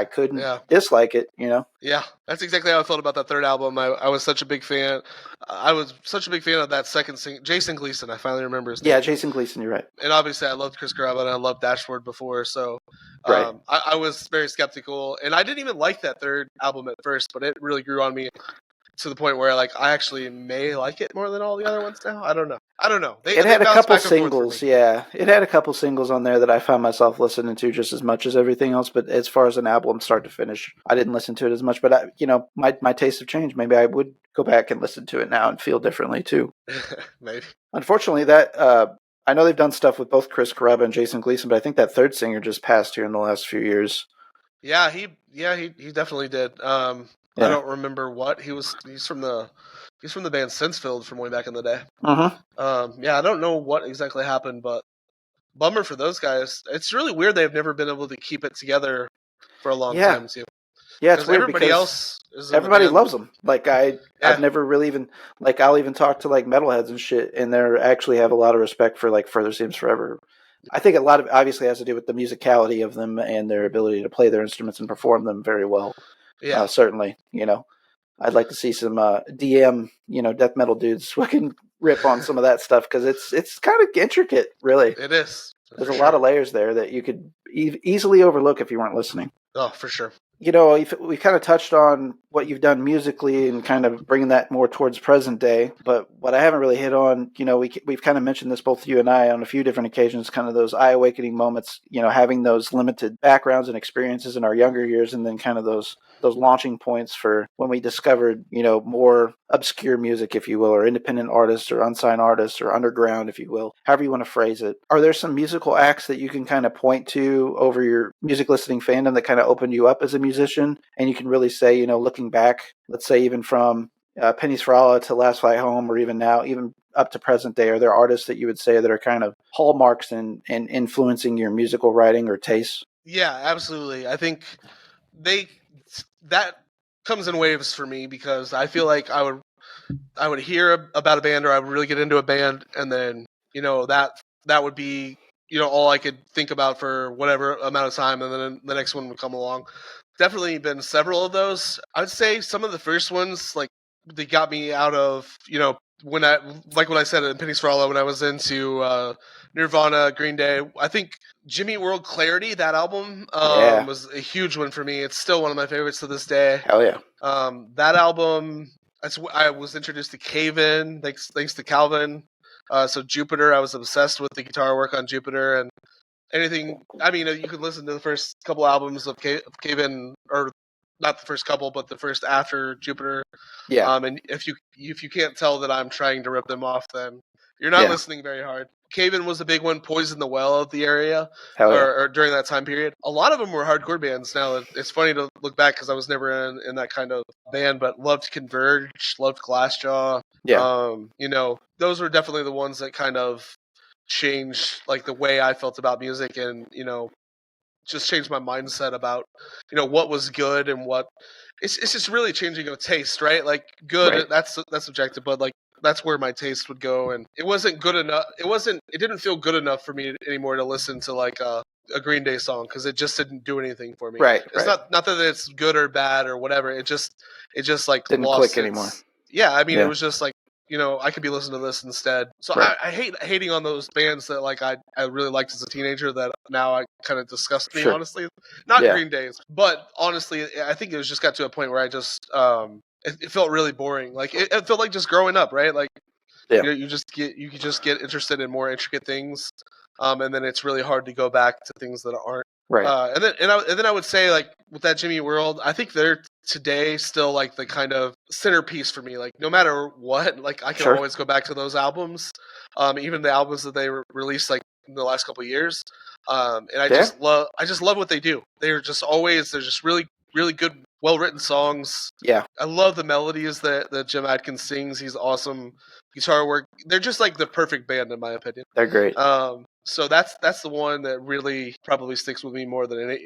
couldn't dislike it, Yeah, that's exactly how I felt about that third album. I was such a big fan. I was such a big fan of that second singer, Jason Gleason. I finally remember his name. Yeah, Jason Gleason, you're right. And obviously, I loved Chris Carrabba, and I loved Dashboard before, so I was very skeptical. And I didn't even like that third album at first, but it really grew on me to the point where, like, I actually may like it more than all the other ones now. I don't know. It had a couple singles, yeah. It had a couple singles on there that I found myself listening to just as much as everything else. But as far as an album start to finish, I didn't listen to it as much. But, my tastes have changed. Maybe I would go back and listen to it now and feel differently, too. Maybe. Unfortunately, that I know they've done stuff with both Chris Carrabba and Jason Gleason, but I think that third singer just passed here in the last few years. Yeah, he definitely did. I don't remember what he's from the band Sensefield from way back in the day. I don't know what exactly happened, but bummer for those guys. It's really weird they've never been able to keep it together for a long time too. Yeah, it's weird because everybody loves them. Like, I've never really even, like, I'll even talk to like metalheads and shit, and they actually have a lot of respect for like Further Seems Forever. I think a lot of it obviously has to do with the musicality of them and their ability to play their instruments and perform them very well. Yeah, certainly. I'd like to see some DM, death metal dudes fucking rip on some of that stuff because it's kind of intricate, really. It is. There's a lot of layers there that you could easily overlook if you weren't listening. Oh, for sure. We kind of touched on what you've done musically and kind of bringing that more towards present day. But what I haven't really hit on, we've kind of mentioned this, both you and I, on a few different occasions, kind of those eye awakening moments, having those limited backgrounds and experiences in our younger years, and then kind of those launching points for when we discovered, more obscure music, if you will, or independent artists or unsigned artists or underground, if you will, however you want to phrase it. Are there some musical acts that you can kind of point to over your music listening fandom that kind of opened you up as a musician? And you can really say, looking back, let's say even from Pennies to Last Flight Home, or even now, even up to present day, are there artists that you would say that are kind of hallmarks in influencing your musical writing or tastes? Yeah, absolutely. I think that comes in waves for me, because I feel like I would hear about a band, or I would really get into a band, and then that would be all I could think about for whatever amount of time, and then the next one would come along. Definitely been several of those. I would say some of the first ones, like, they got me out of when I said in Pennies when I was into Nirvana, Green Day. I think Jimmy World Clarity, that album, was a huge one for me. It's still one of my favorites to this day. Hell yeah. That album, I was introduced to Cave In, thanks to Calvin. So Jupiter, I was obsessed with the guitar work on Jupiter, and anything. I mean, you could listen to the first couple albums of Cave In, or not the first couple, but the first after Jupiter. Yeah. And if you can't tell that I'm trying to rip them off, then you're not listening very hard. Cave In was a big one. Poison the Well of the area, or during that time period. A lot of them were hardcore bands. Now, it's funny to look back, because I was never in that kind of band, but loved Converge, loved Glassjaw. Yeah. Those were definitely the ones that kind of changed, like, the way I felt about music, and just changed my mindset about what was good and what. It's just really changing a taste, right? Like, good, Right. that's subjective, but like, that's where my taste would go, and it wasn't good enough. It didn't feel good enough for me anymore to listen to like a Green Day song, because it just didn't do anything for me. Right. It's not that it's good or bad or whatever. It just like Didn't lost click anymore. Yeah, I mean, it was just like, I could be listening to this instead. So Right. I hate hating on those bands that, like, I really liked as a teenager, that now I kind of disgust me, Sure. honestly. Not Green Days, but honestly, I think it was just got to a point where I just it felt really boring. Like, it felt like just growing up, right? Like, you could just get interested in more intricate things, and then it's really hard to go back to things that aren't. Right. And then I would say, like, with that Jimmy World, I think they're today still like the kind of centerpiece for me. Like, no matter what, like, I can always go back to those albums, even the albums that they released like in the last couple of years. And I just love what they do. They're just really, really good, well written songs. Yeah. I love the melodies that Jim Adkins sings. He's awesome. Guitar work. They're just like the perfect band, in my opinion. They're great. So that's the one that really probably sticks with me more than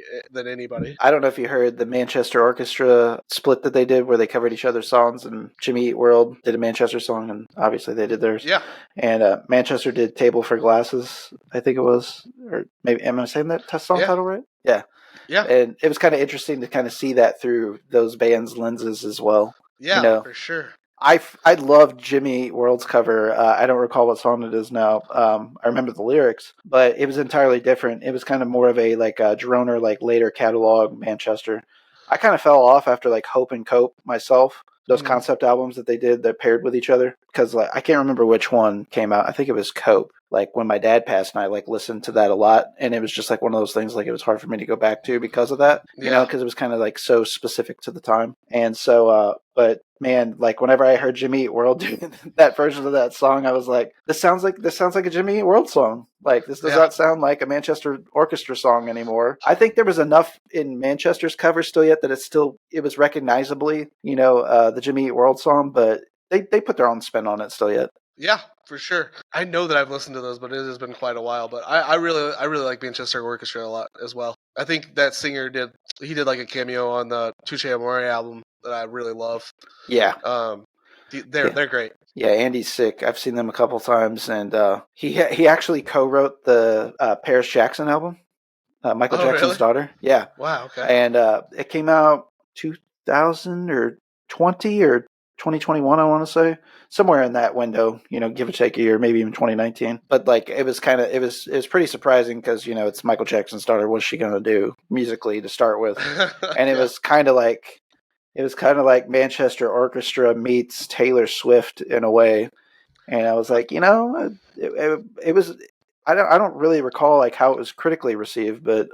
anybody. I don't know if you heard the Manchester Orchestra split that they did, where they covered each other's songs, and Jimmy Eat World did a Manchester song, and obviously they did theirs. Yeah. And Manchester did Table for Glasses, I think it was, or maybe, am I saying that song title right? Yeah. Yeah. And it was kind of interesting to kind of see that through those bands' lenses as well. Yeah, for sure. I loved Jimmy Eat World's cover. I don't recall what song it is now. I remember the lyrics, but it was entirely different. It was kind of more of a like droner, like later catalog Manchester. I kind of fell off after like Hope and Cope myself. Those concept albums that they did that paired with each other, because like I can't remember which one came out. I think it was Cope. Like when my dad passed, and I like listened to that a lot, and it was just like one of those things. Like it was hard for me to go back to because of that, because it was kind of like so specific to the time. And so, but man, like whenever I heard Jimmy Eat World do that version of that song, I was like, this sounds like a Jimmy Eat World song. Like this does not sound like a Manchester Orchestra song anymore. I think there was enough in Manchester's cover still yet that it was recognizably, the Jimmy Eat World song, but they put their own spin on it still yet. Yeah, for sure. I know that I've listened to those, but it has been quite a while. But I really like Manchester Orchestra a lot as well. I think that singer did like a cameo on the Touche Amore album that I really love. Yeah. They're great. Yeah, Andy's sick. I've seen them a couple times, and he actually co-wrote the Paris Jackson album, Michael Jackson's daughter. Yeah. Wow. Okay. And it came out 2000 or 20 or 2021, I want to say, somewhere in that window. Give or take a year, maybe even 2019. But like it was pretty surprising because it's Michael Jackson's daughter. What's she gonna do musically to start with? And it was kind of like It was kind of like Manchester Orchestra meets Taylor Swift in a way. And I was like, it was. I don't really recall like how it was critically received, but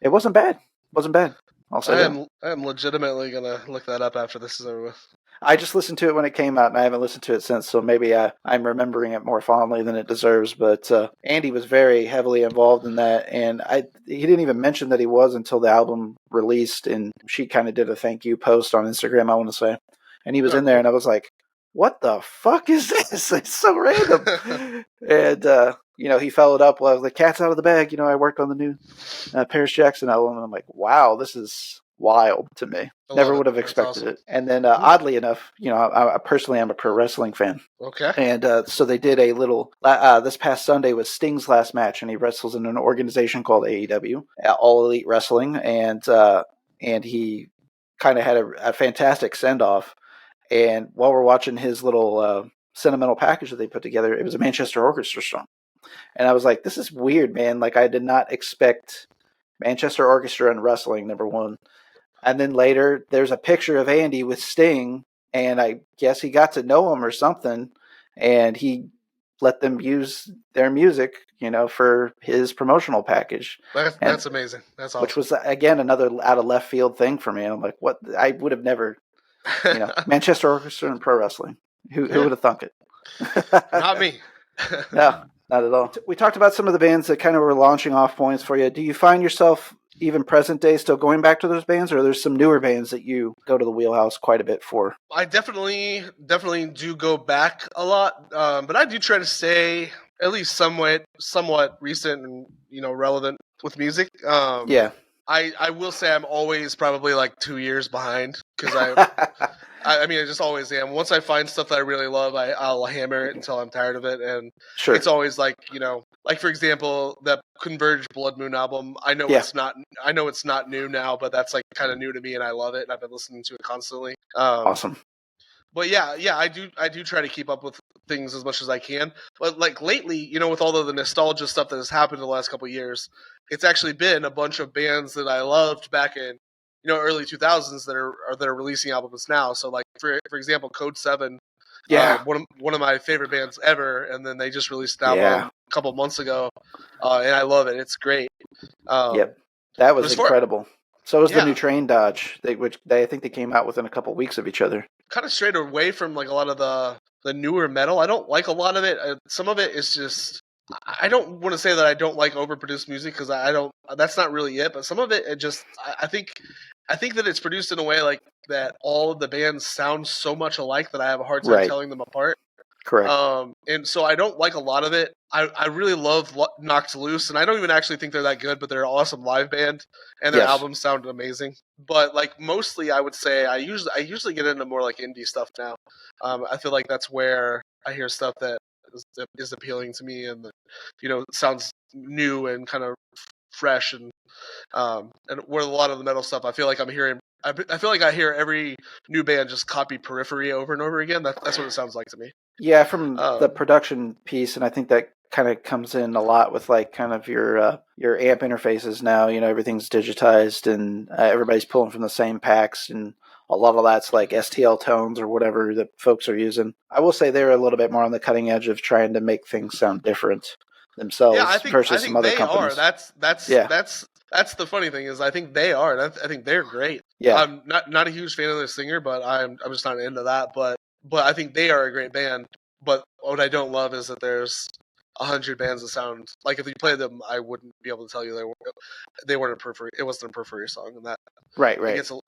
it wasn't bad. It wasn't bad. I'll say that. I am legitimately gonna look that up after this is over with. I just listened to it when it came out, and I haven't listened to it since. So maybe I'm remembering it more fondly than it deserves. But Andy was very heavily involved in that, and he didn't even mention that he was until the album released, and she kind of did a thank you post on Instagram, I want to say, and he was in there, and I was like, what the fuck is this? It's so random. And he followed up with the cat's out of the bag. I worked on the new Paris Jackson album, and I'm like, wow, this is wild to me. Never would have expected it. And then oddly enough, I personally am a pro wrestling fan. Okay. And so they did a little, this past Sunday was Sting's last match, and he wrestles in an organization called AEW, All Elite Wrestling, and he kind of had a fantastic send-off. And while we're watching his little sentimental package that they put together, it was a Manchester Orchestra song. And I was like, this is weird, man. Like, I did not expect Manchester Orchestra and wrestling, number one. And then later, there's a picture of Andy with Sting, and I guess he got to know him or something, and he let them use their music, for his promotional package. That's amazing. That's awesome. Which was, again, another out of left field thing for me. And I'm like, what? I would have never... Manchester Orchestra and pro wrestling. Who would have thunk it? Not me. No, not at all. We talked about some of the bands that kind of were launching off points for you. Do you find yourself, even present day, still going back to those bands, or there's some newer bands that you go to the wheelhouse quite a bit for? I definitely do go back a lot, but I do try to stay at least somewhat recent and relevant with music. Yeah. I will say I'm always probably like 2 years behind because I just always am. Once I find stuff that I really love, I'll hammer it until I'm tired of it. And sure. It's always like, like for example, that Converge Blood Moon album. I know it's not new now, but that's like kind of new to me and I love it. And I've been listening to it constantly. Awesome. But yeah, I do try to keep up with things as much as I can. But like lately, with all of the nostalgia stuff that has happened in the last couple of years, it's actually been a bunch of bands that I loved back in early 2000s that are releasing albums now. So like for example, codeseven, one of my favorite bands ever, and then they just released an album a couple months ago, and I love it. It's great. Yep, that was incredible. So was the new Train Dodge, which I think they came out within a couple of weeks of each other. Kind of strayed away from like a lot of the newer metal. I don't like a lot of it. Some of it is just. I don't want to say that I don't like overproduced music because I don't. That's not really it. But some of it just. I think that it's produced in a way like that. All of the bands sound so much alike that I have a hard time telling them apart. Correct. And so I don't like a lot of it. I really love Knocked Loose, and I don't even actually think they're that good, but they're an awesome live band, and their albums sound amazing. But like mostly, I would say I usually get into more like indie stuff now. I feel like that's where I hear stuff that is appealing to me, and sounds new and kind of fresh, and where a lot of the metal stuff, I feel like I'm hearing. I feel like I hear every new band just copy Periphery over and over again. That's what it sounds like to me. Yeah, from the production piece, and I think that kind of comes in a lot with like kind of your amp interfaces now. Everything's digitized, and everybody's pulling from the same packs, and a lot of that's like STL tones or whatever that folks are using. I will say they're a little bit more on the cutting edge of trying to make things sound different themselves versus some other companies. That's the funny thing is I think they are. I think they're great. Yeah. I'm not a huge fan of the singer, but I'm just not into that. But I think they are a great band. But what I don't love is that there's 100 bands that sound like if you played them, I wouldn't be able to tell you they weren't a Periphery. It wasn't a Periphery song, and that right.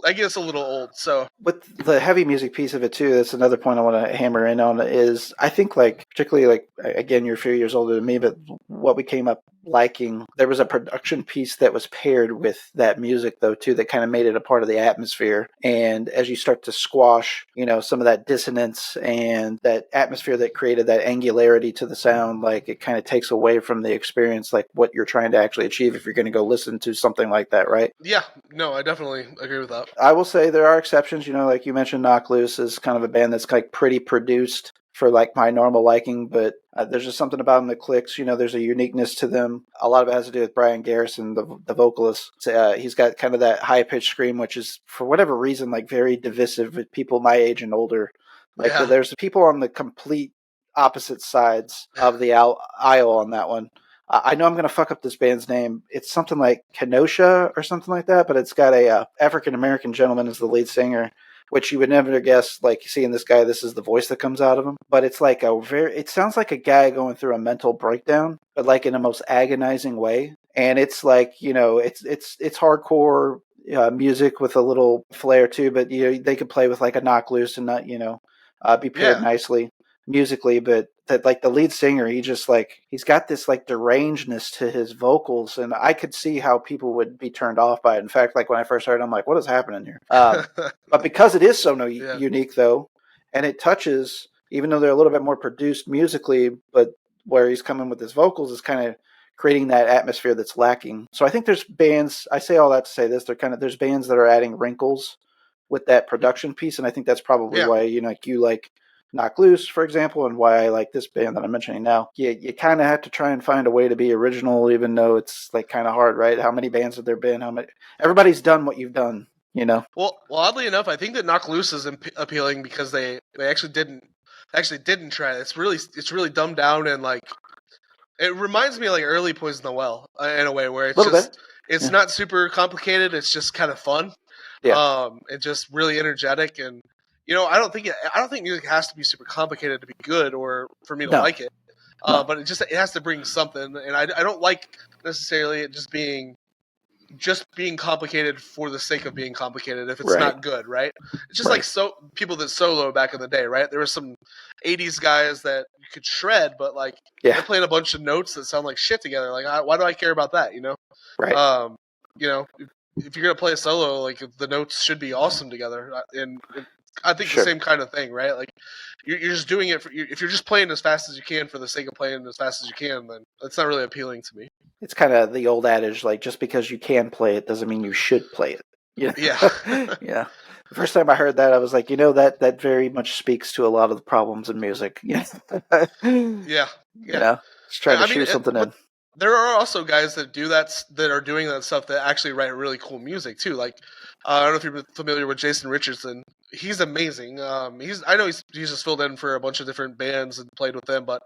I guess a little old. So with the heavy music piece of it too, that's another point I want to hammer in on. Is I think like particularly like again, you're a few years older than me, but what we came up liking, there was a production piece that was paired with that music though too that kind of made it a part of the atmosphere. And as you start to squash some of that dissonance and that atmosphere that created that angularity to the sound, like it kind of takes away from the experience, like what you're trying to actually achieve if you're going to go listen to something like that, right? Yeah, no, I definitely agree with that. I will say there are exceptions, like you mentioned, Knock Loose is kind of a band that's like pretty produced for like my normal liking, but There's just something about them that clicks. There's a uniqueness to them. A lot of it has to do with Brian Garrison, the vocalist. He's got kind of that high pitched scream, which is for whatever reason like very divisive with people my age and older. Like Yeah. there's people on the complete opposite sides of the aisle on that one. I know I'm going to fuck up this band's name. It's something like Kenosha or something like that, but it's got a African American gentleman as the lead singer, which you would never guess, like seeing this guy, this is the voice that comes out of him. But it's like it sounds like a guy going through a mental breakdown, but like in a most agonizing way. And it's like, it's hardcore music with a little flair too, but they could play with like a knock loose and not, be paired nicely musically, but that like the lead singer, he's got this like derangedness to his vocals, and I could see how people would be turned off by it. In fact, like when I first heard it, I'm like, what is happening here? But because it is so unique though, and it touches, even though they're a little bit more produced musically, but where he's coming with his vocals is kind of creating that atmosphere that's lacking. So I think there's bands, I say all that to say this, there's bands that are adding wrinkles with that production piece, and I think that's probably why you like Knock Loose, for example, and why I like this band that I'm mentioning now. You kind of have to try and find a way to be original, even though it's like kind of hard, right? How many bands have there been? Everybody's done what you've done, Well, oddly enough, I think that Knock Loose is appealing because they actually didn't try it. It's really dumbed down, and like it reminds me of like early Poison the Well in a way where it's not super complicated. It's just kind of fun. Yeah. And just really energetic, and I don't think music has to be super complicated to be good or for me to like it. But it has to bring something, and I don't like necessarily it just being complicated for the sake of being complicated if it's not good, right? It's just like people that solo back in the day, right? There were some 80s guys that you could shred, but like they're playing a bunch of notes that sound like shit together. Like, why do I care about that, Right. If you're gonna play a solo, like the notes should be awesome together, and I think the same kind of thing, right? Like you're just doing it if you're just playing as fast as you can for the sake of playing as fast as you can, then that's not really appealing to me. It's kind of the old adage, like just because you can play it doesn't mean you should play it. Yeah. Yeah. The first time I heard that, I was like, that very much speaks to a lot of the problems in music. Yeah. Just trying to shoot something in. There are also guys that do that are doing that stuff that actually write really cool music too. Like I don't know if you're familiar with Jason Richardson. He's amazing. I know he's just filled in for a bunch of different bands and played with them, but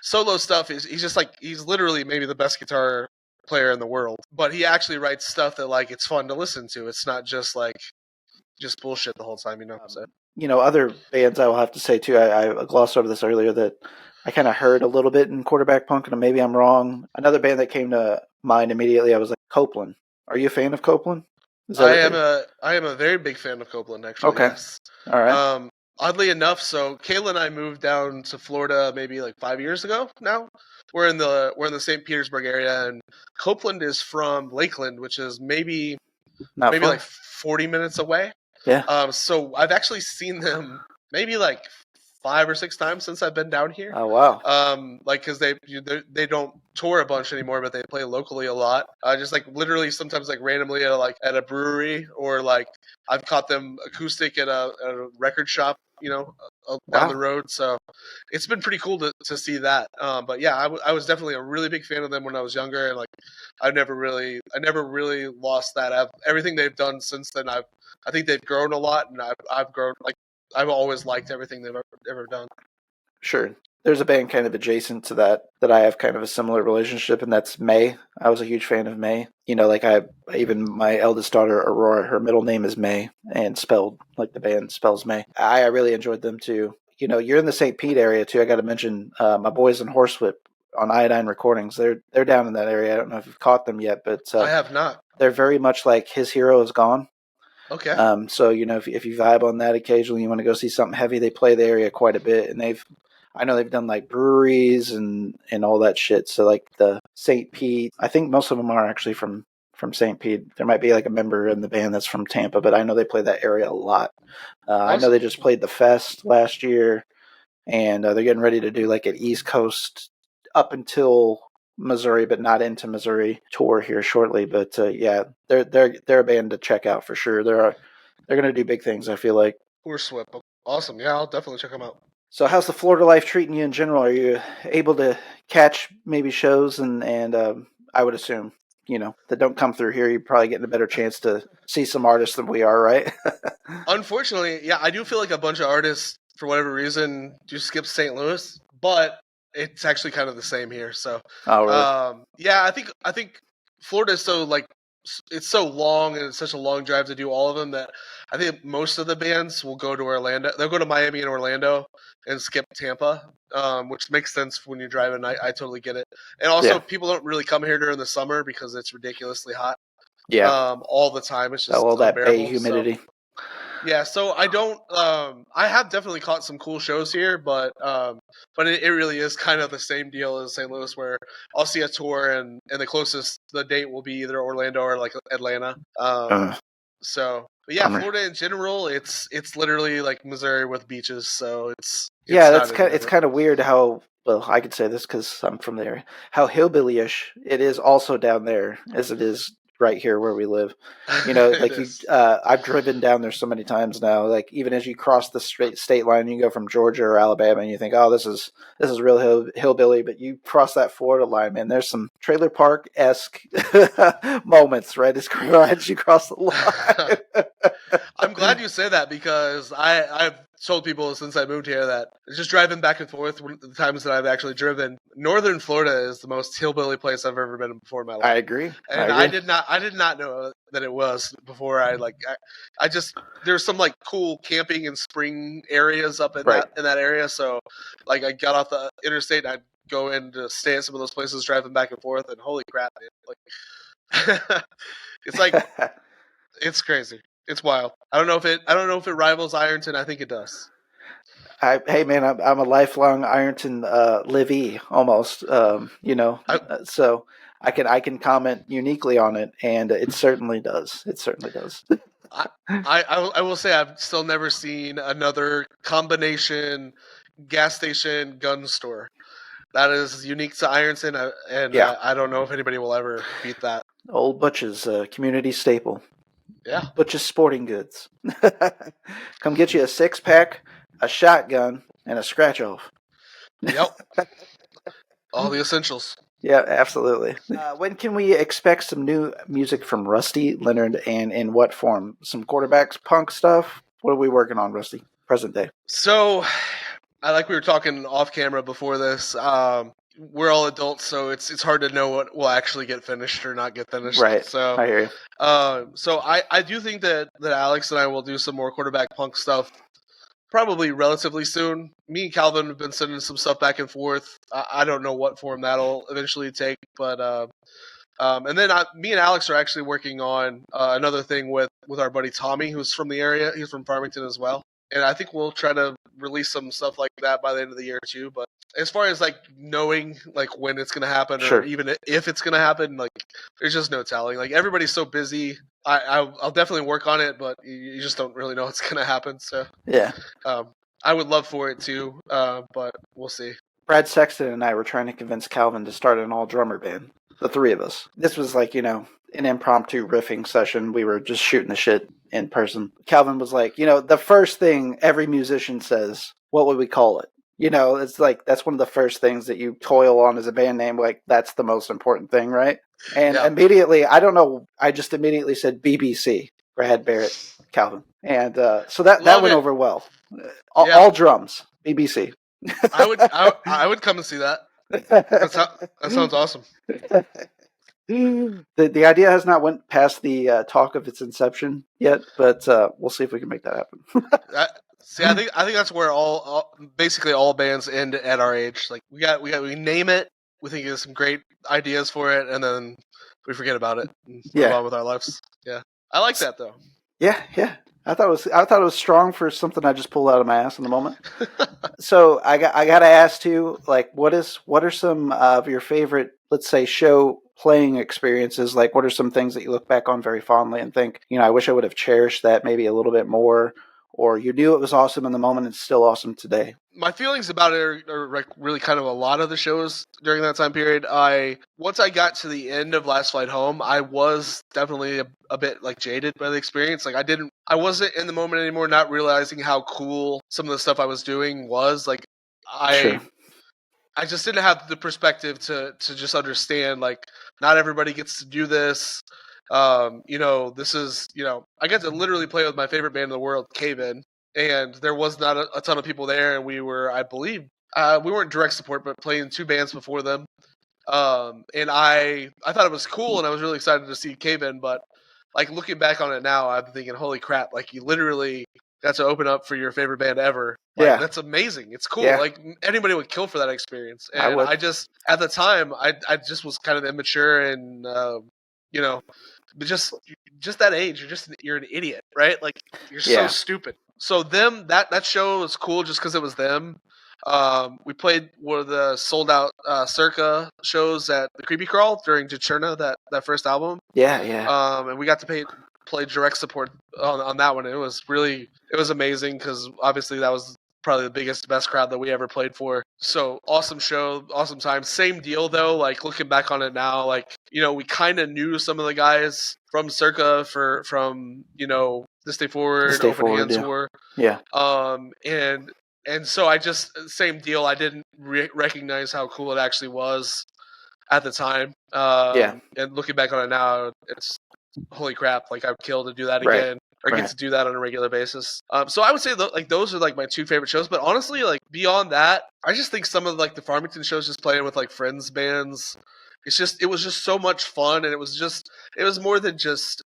solo stuff he's literally maybe the best guitar player in the world. But he actually writes stuff that like it's fun to listen to. It's not just like just bullshit the whole time, So. Other bands I will have to say too. I glossed over this earlier that I kind of heard a little bit in Quarterback Punk, and maybe I'm wrong. Another band that came to mind immediately, I was like, Copeland. Are you a fan of Copeland? I am a very big fan of Copeland, actually. Okay. Yes. All right. Oddly enough, so Kayla and I moved down to Florida maybe like 5 years ago now. We're in the St. Petersburg area, and Copeland is from Lakeland, which is maybe like 40 minutes away. Yeah. So I've actually seen them maybe like 5 or 6 times since I've been down here. Oh wow. Because they don't tour a bunch anymore, but they play locally a lot. Just like literally sometimes like randomly at a brewery, or like I've caught them acoustic at a record shop, down the road. So it's been pretty cool to see that. But yeah, I was definitely a really big fan of them when I was younger, and like I never really lost that. Everything they've done since then, I think they've grown a lot, and I've grown like. I've always liked everything they've ever done. Sure. There's a band kind of adjacent to that I have kind of a similar relationship, and that's May. I was a huge fan of May. Like even my eldest daughter, Aurora, her middle name is May, and spelled like the band spells May. I really enjoyed them too. You're in the St. Pete area too. I got to mention my boys in Horsewhip on Iodine Recordings. They're down in that area. I don't know if you've caught them yet, but I have not. They're very much like His Hero Is Gone. Okay. So if you vibe on that occasionally, you want to go see something heavy, they play the area quite a bit, and I know they've done like breweries and all that shit. So like the St. Pete, I think most of them are actually from St. Pete. There might be like a member in the band that's from Tampa, but I know they play that area a lot. Awesome. I know they just played the Fest last year, and they're getting ready to do like an East Coast up until Missouri, but not into Missouri tour here shortly. But yeah, they're a band to check out for sure. They're going to do big things, I feel like. Horsewhip, awesome. Yeah, I'll definitely check them out. So how's the Florida life treating you in general? Are you able to catch maybe shows and I would assume, that don't come through here, you're probably getting a better chance to see some artists than we are, right? Unfortunately, yeah, I do feel like a bunch of artists, for whatever reason, do skip St. Louis, but it's actually kind of the same here. So, Oh, really? yeah, I think Florida is so like it's so long and it's such a long drive to do all of them that I think most of the bands will go to Orlando. They'll go to Miami and Orlando and skip Tampa, which makes sense when you're driving. I totally get it. And also, Yeah. people don't really come here during the summer because it's ridiculously hot. Yeah. All the time. It's just All that Bay unbearable. humidity. Yeah, so I don't. I have definitely caught some cool shows here, but it really is kind of the same deal as St. Louis, where I'll see a tour and the date will be either Orlando or like Atlanta. But yeah, Bummer. Florida in general, it's literally like Missouri with beaches, so it's Yeah, not any it's different. kind of weird how, well, I could say this because I'm from the area, how hillbilly-ish it is also down there as it is right here where we live. Like I've driven down there so many times now. Like even as you cross the state line, you go from Georgia or Alabama, and you think, "Oh, this is real hillbilly." But you cross that Florida line, man. There's some trailer park-esque moments right as you cross the line. I'm glad you say that because I've told people since I moved here that just driving back and forth, the times that I've actually driven, northern Florida is the most hillbilly place I've ever been in before in my life. I agree. And I did not know that it was before I just there's some like cool camping and spring areas up in that area. So like I got off the interstate and I'd go in to stay at some of those places driving back and forth, and holy crap, man. Like it's like it's crazy. It's wild. I don't know if it rivals Ironton. I think it does. Hey man, I'm a lifelong Ironton livee almost. So I can comment uniquely on it, and it certainly does. It certainly does. I will say I've still never seen another combination gas station gun store that is unique to Ironton, and I don't know if anybody will ever beat that. Old Butch's community staple. Yeah. Butch's Sporting Goods. Come get you a 6-pack, a shotgun, and a scratch-off. Yep. All the essentials. Yeah, absolutely. When can we expect some new music from Rusty, Leonard, and in what form? Some quarterbacks, punk stuff? What are we working on, Rusty? Present day. So, we were talking off camera before this. We're all adults, so it's hard to know what will actually get finished or not get finished. Right. So I hear you. So I do think that Alex and I will do some more quarterback punk stuff probably relatively soon. Me and Calvin have been sending some stuff back and forth. I don't know what form that'll eventually take, but and then me and Alex are actually working on another thing with our buddy Tommy, who's from the area. He's from Farmington as well. And I think we'll try to release some stuff like that by the end of the year too. But as far as like knowing like when it's gonna happen or even if it's gonna happen, like there's just no telling. Like everybody's so busy. I'll definitely work on it, but you just don't really know what's gonna happen. So yeah, I would love for it too, but we'll see. Brad Sexton and I were trying to convince Calvin to start an all drummer band. The three of us. This was like, an impromptu riffing session. We were just shooting the shit in person. Calvin was like, the first thing every musician says, what would we call it? It's like, that's one of the first things that you toil on as a band name. Like, that's the most important thing, right? And immediately, I don't know, I just immediately said BBC, Brad, Barrett, Calvin. And so that went over well. All drums, BBC. I would come and see that. That sounds awesome. The idea has not went past the talk of its inception yet, but we'll see if we can make that happen. I think that's where basically all bands end at our age. Like we name it, we think there's some great ideas for it, and then we forget about it and move on with our lives. Yeah, I like that though. Yeah. I thought it was strong for something I just pulled out of my ass in the moment. So I got to ask too, like, what are some of your favorite, let's say, show playing experiences? Like, what are some things that you look back on very fondly and think, I wish I would have cherished that maybe a little bit more, or you knew it was awesome in the moment, it's still awesome today? My feelings about it are like really kind of a lot of the shows during that time period. Once I got to the end of Last Flight Home, I was definitely a bit like jaded by the experience. Like I wasn't in the moment anymore, not realizing how cool some of the stuff I was doing was. Like Sure. I just didn't have the perspective to just understand, like, not everybody gets to do this. This is, I got to literally play with my favorite band in the world, Cave In, and there was not a ton of people there, and we were, I believe, we weren't direct support, but playing two bands before them. And I thought it was cool, and I was really excited to see Cave In, but like looking back on it now, I'm thinking, holy crap! Like you literally got to open up for your favorite band ever. Like that's amazing. It's cool. Yeah. Like anybody would kill for that experience. I And would. I just at the time I just was kind of immature and but just that age, you're an idiot, right? Like you're so stupid. So that show was cool just because it was them. We played one of the sold out Circa shows at the Creepy Crawl during Jucherna, that first album. Yeah. And we got to play direct support on that one. It was amazing because obviously that was probably the best crowd that we ever played for. So awesome show, awesome time. Same deal though, like looking back on it now, like, we kind of knew some of the guys from Circa from, This Day Forward, Open Hand Tour. Yeah. And so I just, same deal. I didn't recognize how cool it actually was at the time. And looking back on it now, it's holy crap. Like I'd kill to do that again. Or get to do that on a regular basis. So I would say like those are like my two favorite shows. But honestly, like beyond that, I just think some of like the Farmington shows, just playing with like friends bands, it was just so much fun, and it was more than just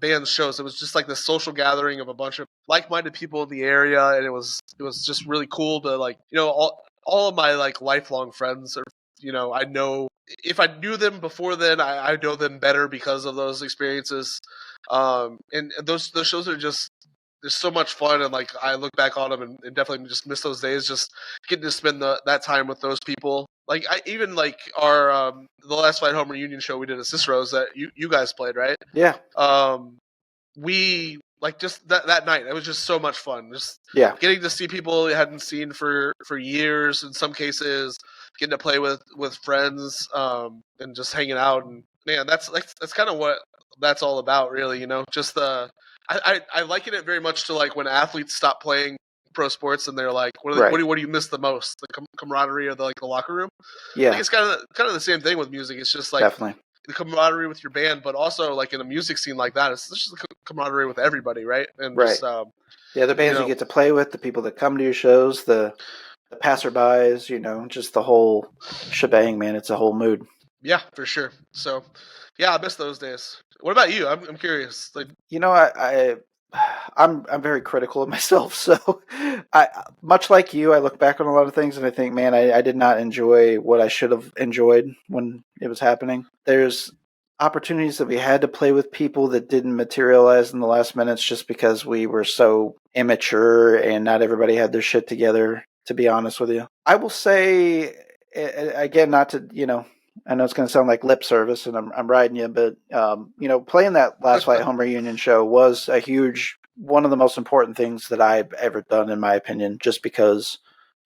band shows. It was just like the social gathering of a bunch of like-minded people in the area, and it was just really cool to like all of my like lifelong friends are I know if I knew them before then, I know them better because of those experiences. And those shows are just, they're so much fun, and like I look back on them and definitely just miss those days, just getting to spend that time with those people. Like I even like our the Last Flight Home reunion show we did at Cicero's that you guys played, right? Yeah. We like just that night, it was just so much fun. Just getting to see people we hadn't seen for years in some cases, getting to play with friends, and just hanging out. And man, that's kind of what that's all about, really. Just I liken it very much to like when athletes stop playing pro sports and they're like, what do you miss the most? The camaraderie or the locker room? Yeah. Like it's kind of the same thing with music. It's just like definitely the camaraderie with your band, but also like in a music scene like that, it's just the camaraderie with everybody, right? And just, the other bands you get to play with, the people that come to your shows, the passerbys, just the whole shebang, man. It's a whole mood. Yeah, for sure. So, yeah, I miss those days. What about you? I'm curious. Like, I'm very critical of myself. So, I much like you, I look back on a lot of things and I think, man, I did not enjoy what I should have enjoyed when it was happening. There's opportunities that we had to play with people that didn't materialize in the last minutes just because we were so immature and not everybody had their shit together, to be honest with you. I will say, again, not to, I know it's going to sound like lip service and I'm riding you, but, playing that Last Flight Home reunion show was one of the most important things that I've ever done, in my opinion, just because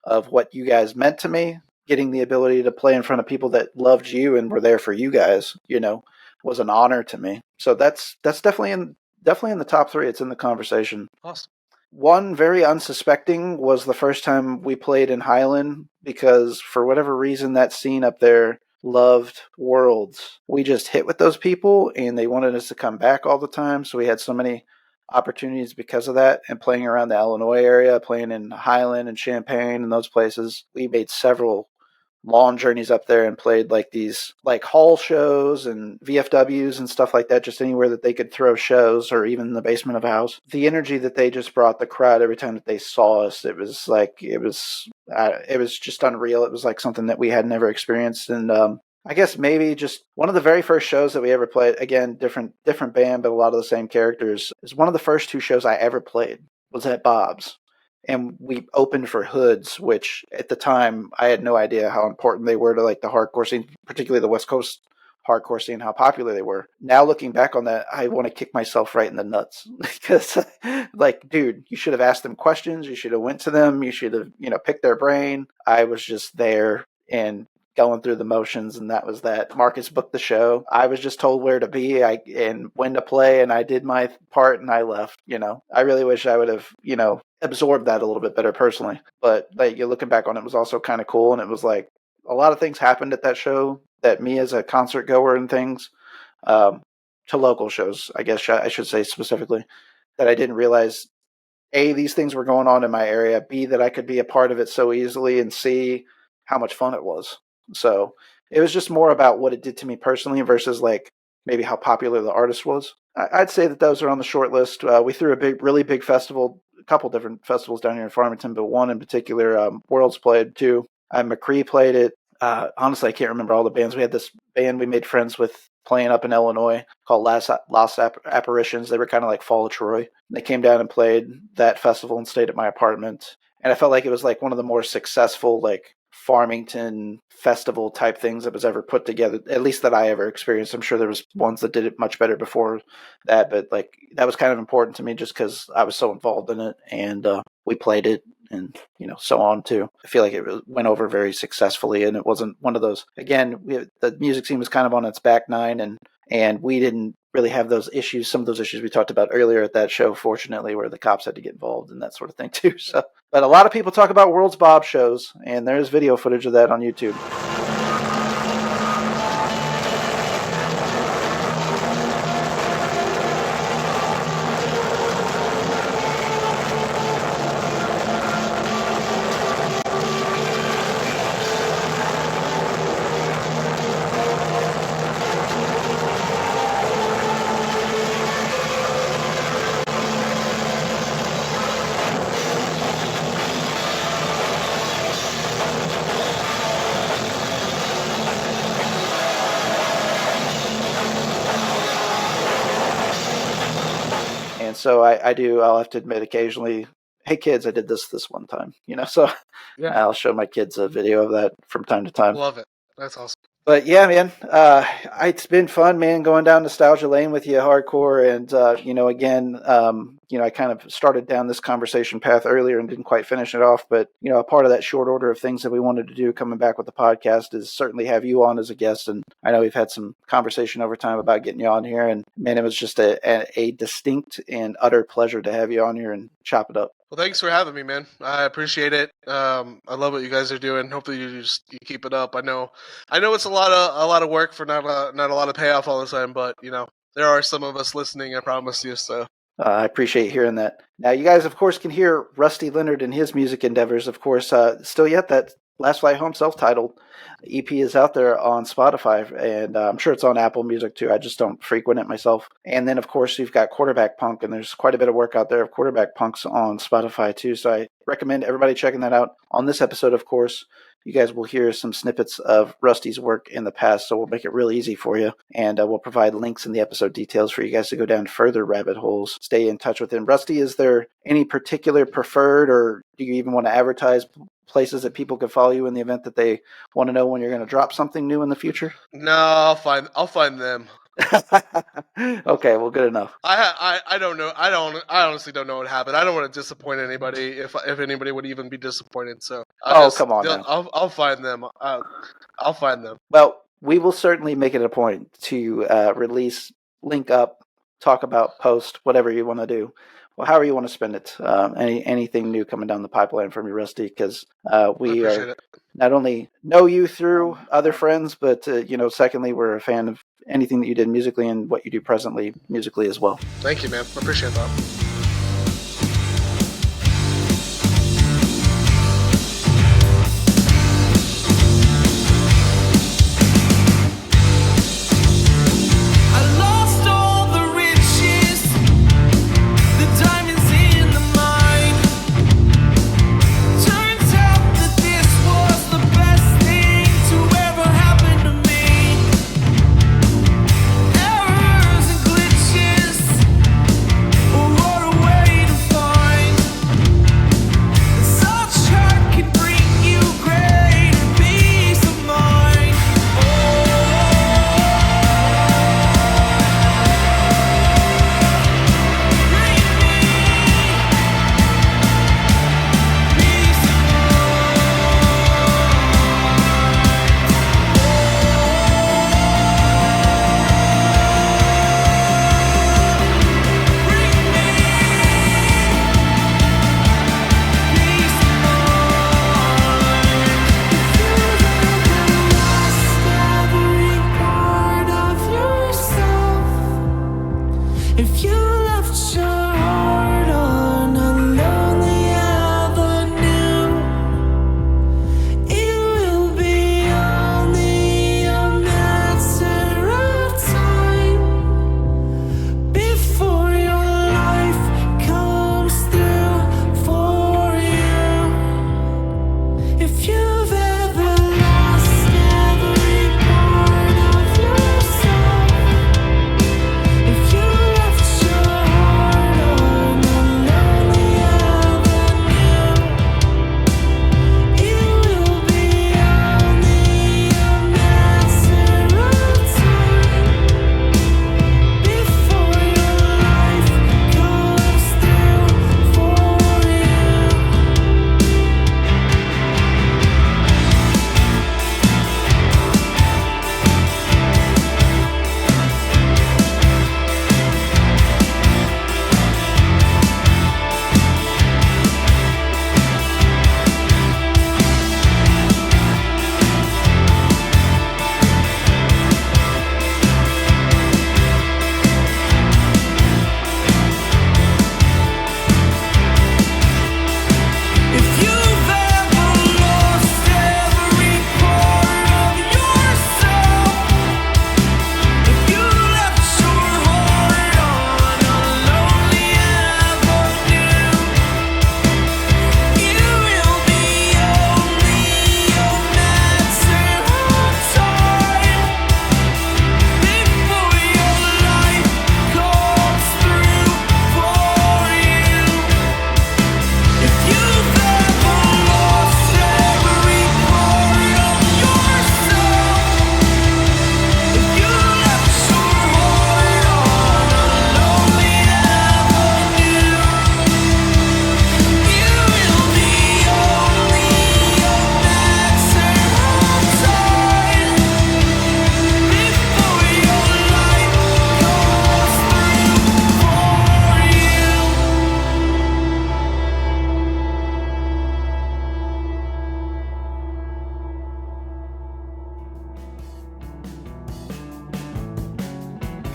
of what you guys meant to me. Getting the ability to play in front of people that loved you and were there for you guys, was an honor to me. So that's definitely in the top 3. It's in the conversation. Awesome. One very unsuspecting was the first time we played in Highland, because for whatever reason that scene up there loved Worlds. We just hit with those people and they wanted us to come back all the time, so we had so many opportunities because of that. And playing around the Illinois area, playing in Highland and Champaign and those places, we made several long journeys up there and played like these like hall shows and VFWs and stuff like that, just anywhere that they could throw shows, or even in the basement of a house. The energy that they just brought the crowd every time that they saw us, it was just unreal. It was like something that we had never experienced. And I guess maybe just one of the very first shows that we ever played, again, different band, but a lot of the same characters, is one of the first 2 shows I ever played was at Bob's. And we opened for Hoods, which at the time I had no idea how important they were to like the hardcore scene, particularly the West Coast hardcore scene, how popular they were. Now looking back on that, I want to kick myself right in the nuts because like, dude, you should have asked them questions. You should have went to them. You should have, picked their brain. I was just there and going through the motions, and that was that. Marcus booked the show. I was just told where to be and when to play, and I did my part and I left. I really wish I would have, absorbed that a little bit better personally. But like, you're looking back on it, was also kind of cool, and it was like a lot of things happened at that show that me as a concert goer and things, to local shows, I guess I should say specifically, that I didn't realize, A, these things were going on in my area, B, that I could be a part of it so easily, and C, how much fun it was. So it was just more about what it did to me personally versus like maybe how popular the artist was. I'd say that those are on the short list. We threw a really big festival, a couple different festivals down here in Farmington, but one in particular, Worlds played too. McCree played it. Honestly, I can't remember all the bands. We had this band we made friends with playing up in Illinois called Lost Apparitions. They were kind of like Fall of Troy. They came down and played that festival and stayed at my apartment. And I felt like it was like one of the more successful like Farmington festival type things that was ever put together, at least that I ever experienced. I'm sure there was ones that did it much better before that, but like that was kind of important to me just because I was so involved in it, and we played it, and so on too. I feel like it went over very successfully, and it wasn't one of those, again, the music scene was kind of on its back nine, and we didn't really have those issues, some of those issues we talked about earlier at that show, fortunately, where the cops had to get involved and that sort of thing too. So, but a lot of people talk about World's Bob shows, and there's video footage of that on YouTube. So I'll have to admit occasionally, hey kids, I did this one time, so yeah. I'll show my kids a video of that from time to time. Love it. That's awesome. But yeah, man, it's been fun, man, going down nostalgia lane with you hardcore. And, again, I kind of started down this conversation path earlier and didn't quite finish it off. But, a part of that short order of things that we wanted to do coming back with the podcast is certainly have you on as a guest. And I know we've had some conversation over time about getting you on here. And, man, it was just a distinct and utter pleasure to have you on here and chop it up. Well, thanks for having me, man. I appreciate it. I love what you guys are doing. Hopefully you keep it up. I know it's a lot of work for not a lot of payoff all the time, but there are some of us listening, I promise you. So I appreciate hearing that. Now, you guys, of course, can hear Rusty Leonard and his music endeavors. Of course, still yet that Last Flight Home self-titled EP is out there on Spotify, and I'm sure it's on Apple Music too. I just don't frequent it myself. And then, of course, you've got Quarterback Punk, and there's quite a bit of work out there of Quarterback Punks on Spotify too. So I recommend everybody checking that out. On this episode, of course, you guys will hear some snippets of Rusty's work in the past, so we'll make it real easy for you, and we'll provide links in the episode details for you guys to go down further rabbit holes. Stay in touch with him. Rusty, is there any particular preferred, or do you even want to advertise places that people can follow you in the event that they want to know when you're going to drop something new in the future? No, I'll find them. Okay, well, good enough. I don't know. I honestly don't know what happened. I don't want to disappoint anybody if anybody would even be disappointed. So come on now. I'll find them. I'll find them. Well, we will certainly make it a point to release, link up, talk about, post, whatever you want to do. Well, however you want to spend it. Anything new coming down the pipeline from you, Rusty, because we are not only know you through other friends, but secondly, we're a fan of anything that you did musically and what you do presently musically as well. Thank you, man. I appreciate that. Errors and glitches, what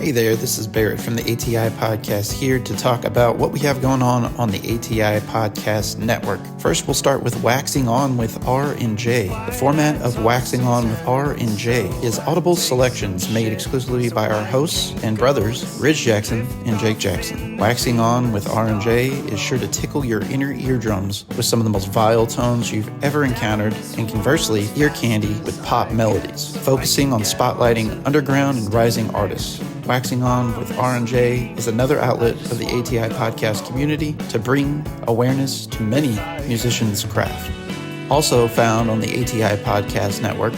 Hey there, this is Barrett from the ATI Podcast here to talk about what we have going on the ATI Podcast Network. First, we'll start with Waxing On with R and J. The format of Waxing On with R and J is audible selections made exclusively by our hosts and brothers, Ridge Jackson and Jake Jackson. Waxing On with R and J is sure to tickle your inner eardrums with some of the most vile tones you've ever encountered, and conversely, ear candy with pop melodies, focusing on spotlighting underground and rising artists. Waxing On with R&J is another outlet of the ATI podcast community to bring awareness to many musicians' craft. Also found on the ATI Podcast Network,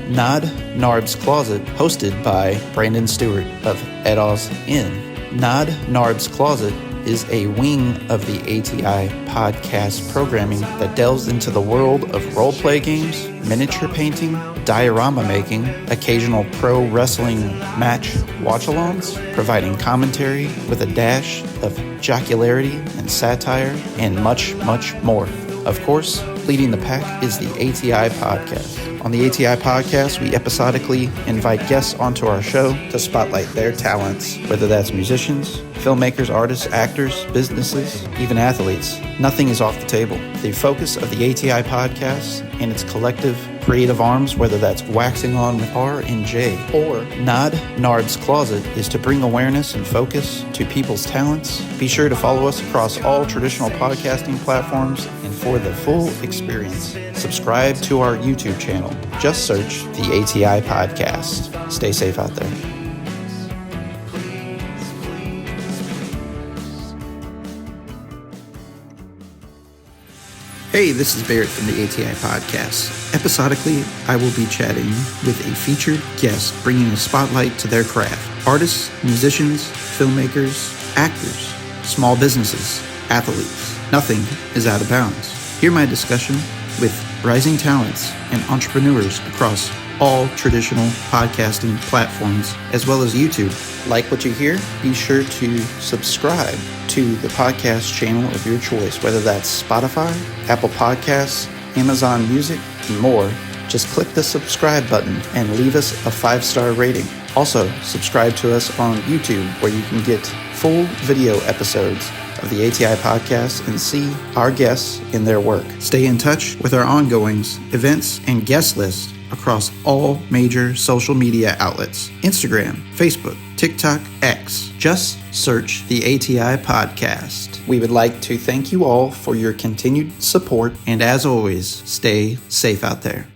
Nod Narb's Closet, hosted by Brandon Stewart of Edos Inn. Nod Narb's Closet is a wing of the ATI podcast programming that delves into the world of roleplay games, miniature painting, diorama making, occasional pro wrestling match watch-alongs, providing commentary with a dash of jocularity and satire, and much, much more. Of course, leading the pack is the ATI Podcast. On the ATI Podcast, we episodically invite guests onto our show to spotlight their talents, whether that's musicians, filmmakers, artists, actors, businesses, even athletes. Nothing is off the table. The focus of the ATI Podcast and its collective creative arms, whether that's Waxing On with R and J or Nod Narb's Closet, is to bring awareness and focus to people's talents. Be sure to follow us across all traditional podcasting platforms, and for the full experience, subscribe to our YouTube channel. Just search the ATI Podcast. Stay safe out there. Hey, this is Barrett from the ATI Podcast. Episodically, I will be chatting with a featured guest, bringing a spotlight to their craft. Artists, musicians, filmmakers, actors, small businesses, athletes. Nothing is out of bounds. Hear my discussion with rising talents and entrepreneurs across all traditional podcasting platforms, as well as YouTube. Like what you hear? Be sure to subscribe to the podcast channel of your choice, whether that's Spotify, Apple Podcasts, Amazon Music, and more. Just click the subscribe button and leave us a 5-star rating. Also, subscribe to us on YouTube, where you can get full video episodes of the ATI Podcast and see our guests in their work. Stay in touch with our ongoings, events, and guest lists across all major social media outlets: Instagram, Facebook, TikTok, X. Just search the ATI Podcast. We would like to thank you all for your continued support, and as always, stay safe out there.